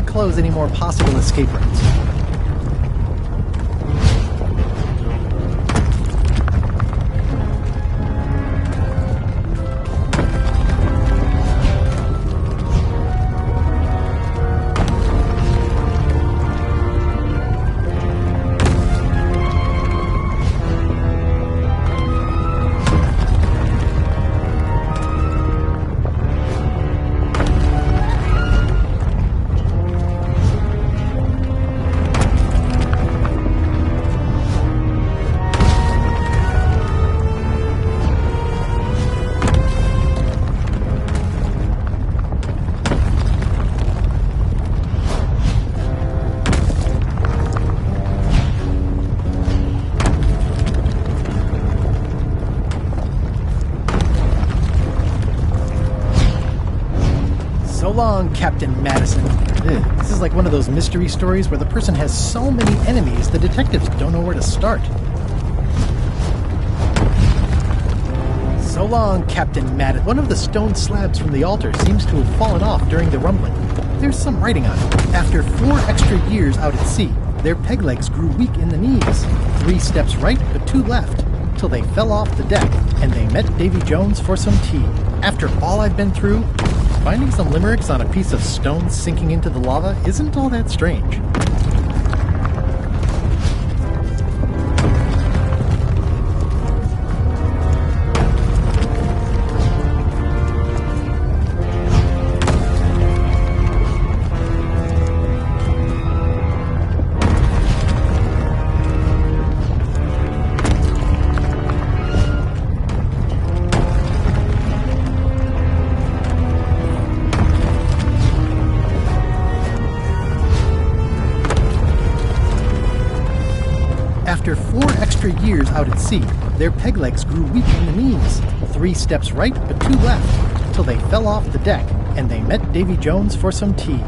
Close any more possible escape routes. So long, Captain Madison. This is like one of those mystery stories where the person has so many enemies the detectives don't know where to start. So long, Captain Madison. One of the stone slabs from the altar seems to have fallen off during the rumbling. There's some writing on it. After 4 extra years out at sea, their peg legs grew weak in the knees. 3 steps right, but 2 left, till they fell off the deck, and they met Davy Jones for some tea. After all I've been through, finding some limericks on a piece of stone sinking into the lava isn't all that strange. After 4 extra years out at sea, their peg legs grew weak in the knees. 3 steps right, but 2 left, till they fell off the deck, and they met Davy Jones for some tea.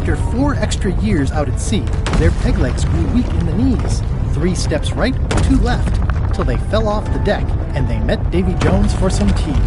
After 4 extra years out at sea, their peg legs grew weak in the knees. 3 steps right, 2 left, till they fell off the deck, and they met Davy Jones for some tea.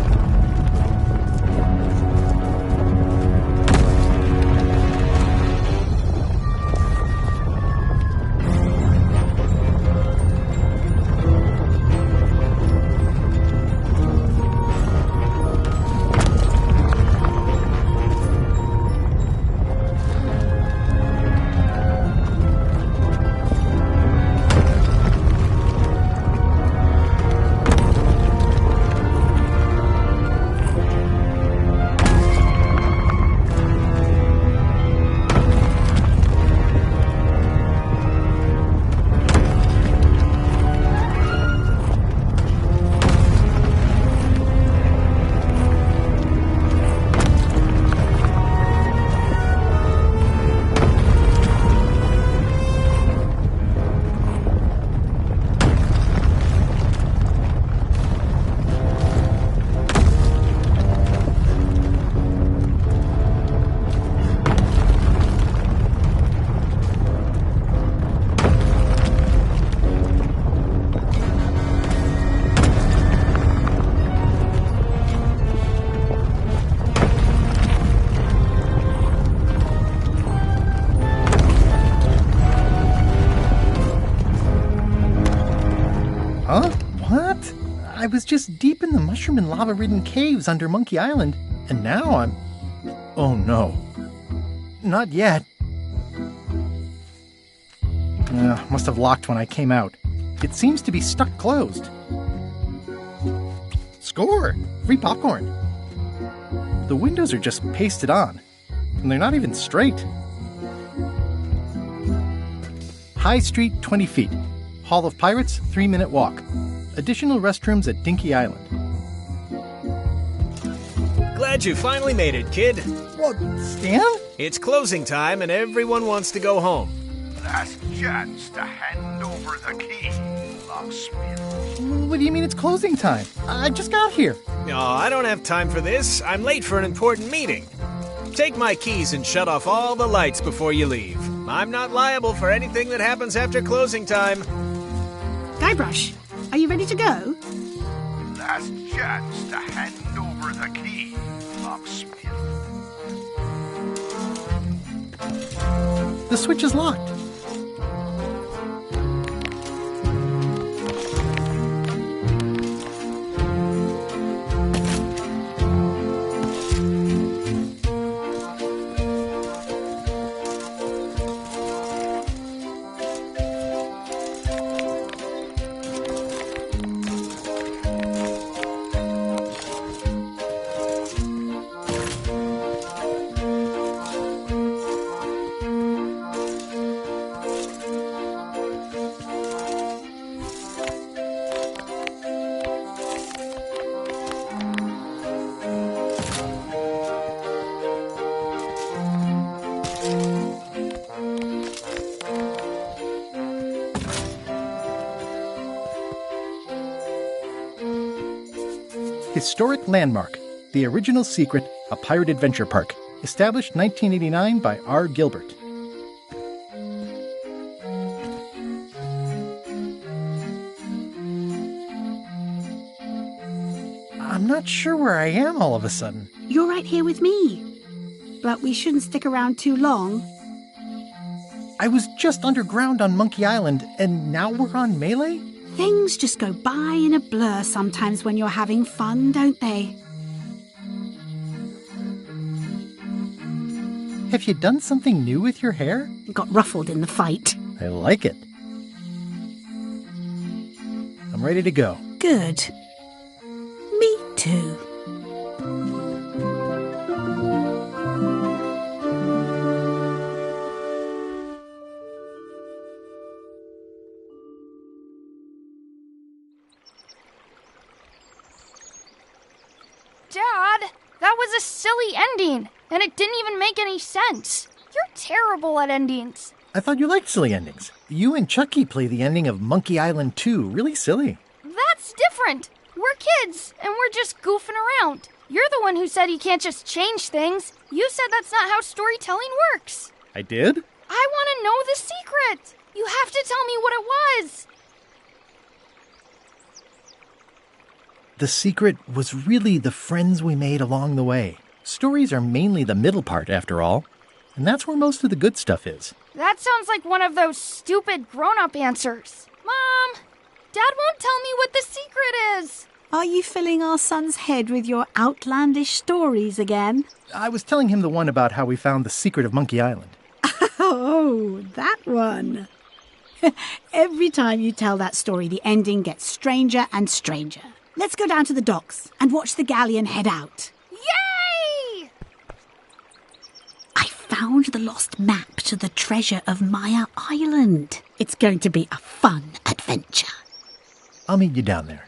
Huh? What? I was just deep in the mushroom and lava-ridden caves under Monkey Island, and now I'm... Oh no. Not yet. Must have locked when I came out. It seems to be stuck closed. Score! Free popcorn. The windows are just pasted on, and they're not even straight. High Street, 20 feet. Hall of Pirates, 3-minute walk. Additional restrooms at Dinky Island. Glad you finally made it, kid. What, Stan? It's closing time and everyone wants to go home. Last chance to hand over the key, locksmith. What do you mean it's closing time? I just got here. No, I don't have time for this. I'm late for an important meeting. Take my keys and shut off all the lights before you leave. I'm not liable for anything that happens after closing time. Guybrush, are you ready to go? Last chance to hand over the key, locksmith. The switch is locked. Historic landmark, the original secret, a pirate adventure park, established 1989 by R. Gilbert. I'm not sure where I am all of a sudden. You're right here with me. But we shouldn't stick around too long. I was just underground on Monkey Island, and now we're on Melee? Things just go by in a blur sometimes when you're having fun, don't they? Have you done something new with your hair? It got ruffled in the fight. I like it. I'm ready to go. Good. Me too. Dad, that was a silly ending, and it didn't even make any sense. You're terrible at endings. I thought you liked silly endings. You and Chucky play the ending of Monkey Island 2. Really silly. That's different. We're kids, and we're just goofing around. You're the one who said you can't just change things. You said that's not how storytelling works. I did? I want to know the secret! You have to tell me what it was! The secret was really the friends we made along the way. Stories are mainly the middle part, after all. And that's where most of the good stuff is. That sounds like one of those stupid grown-up answers. Mom! Dad won't tell me what the secret is! Are you filling our son's head with your outlandish stories again? I was telling him the one about how we found the secret of Monkey Island. Oh, that one. Every time you tell that story, the ending gets stranger and stranger. Let's go down to the docks and watch the galleon head out. Yay! I found the lost map to the treasure of Maya Island. It's going to be a fun adventure. I'll meet you down there.